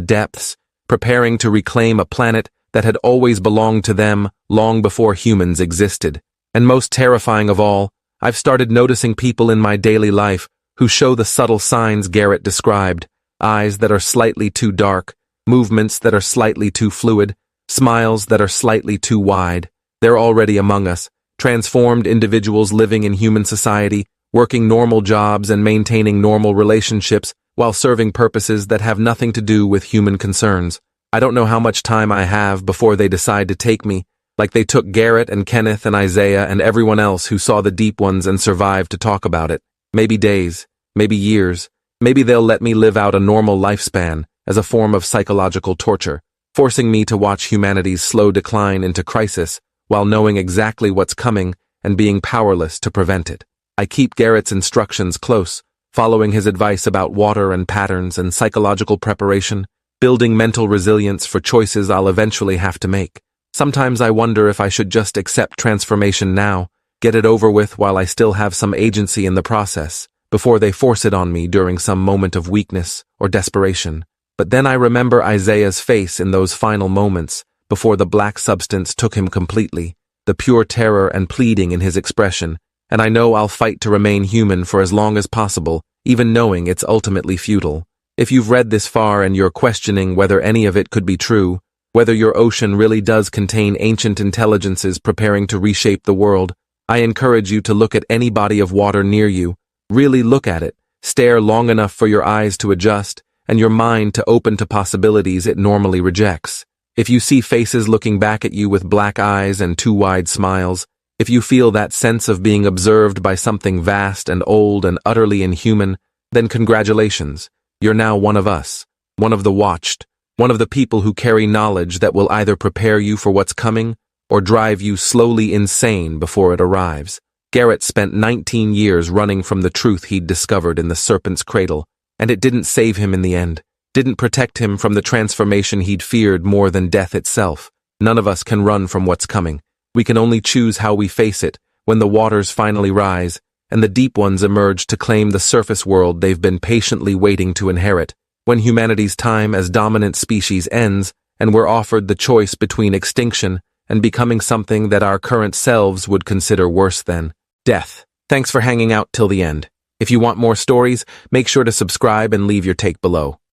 depths, preparing to reclaim a planet that had always belonged to them long before humans existed. And most terrifying of all, I've started noticing people in my daily life who show the subtle signs Garrett described, eyes that are slightly too dark, movements that are slightly too fluid, smiles that are slightly too wide. They're already among us, transformed individuals living in human society, working normal jobs and maintaining normal relationships while serving purposes that have nothing to do with human concerns. I don't know how much time I have before they decide to take me, like they took Garrett and Kenneth and Isaiah and everyone else who saw the deep ones and survived to talk about it. Maybe days, maybe years, maybe they'll let me live out a normal lifespan as a form of psychological torture, forcing me to watch humanity's slow decline into crisis while knowing exactly what's coming and being powerless to prevent it. I keep Garrett's instructions close, following his advice about water and patterns and psychological preparation, building mental resilience for choices I'll eventually have to make. Sometimes I wonder if I should just accept transformation now, get it over with while I still have some agency in the process, before they force it on me during some moment of weakness or desperation. But then I remember Isaiah's face in those final moments, before the black substance took him completely, the pure terror and pleading in his expression, and I know I'll fight to remain human for as long as possible, even knowing it's ultimately futile. If you've read this far and you're questioning whether any of it could be true, whether your ocean really does contain ancient intelligences preparing to reshape the world, I encourage you to look at any body of water near you, really look at it, stare long enough for your eyes to adjust, and your mind to open to possibilities it normally rejects. If you see faces looking back at you with black eyes and too wide smiles, if you feel that sense of being observed by something vast and old and utterly inhuman, then congratulations, you're now one of us, one of the watched, one of the people who carry knowledge that will either prepare you for what's coming or drive you slowly insane before it arrives. Garrett spent 19 years running from the truth he'd discovered in the Serpent's Cradle, and it didn't save him in the end, didn't protect him from the transformation he'd feared more than death itself. None of us can run from what's coming. We can only choose how we face it when the waters finally rise and the deep ones emerge to claim the surface world they've been patiently waiting to inherit, when humanity's time as dominant species ends and we're offered the choice between extinction and becoming something that our current selves would consider worse than death. Thanks for hanging out till the end. If you want more stories, make sure to subscribe and leave your take below.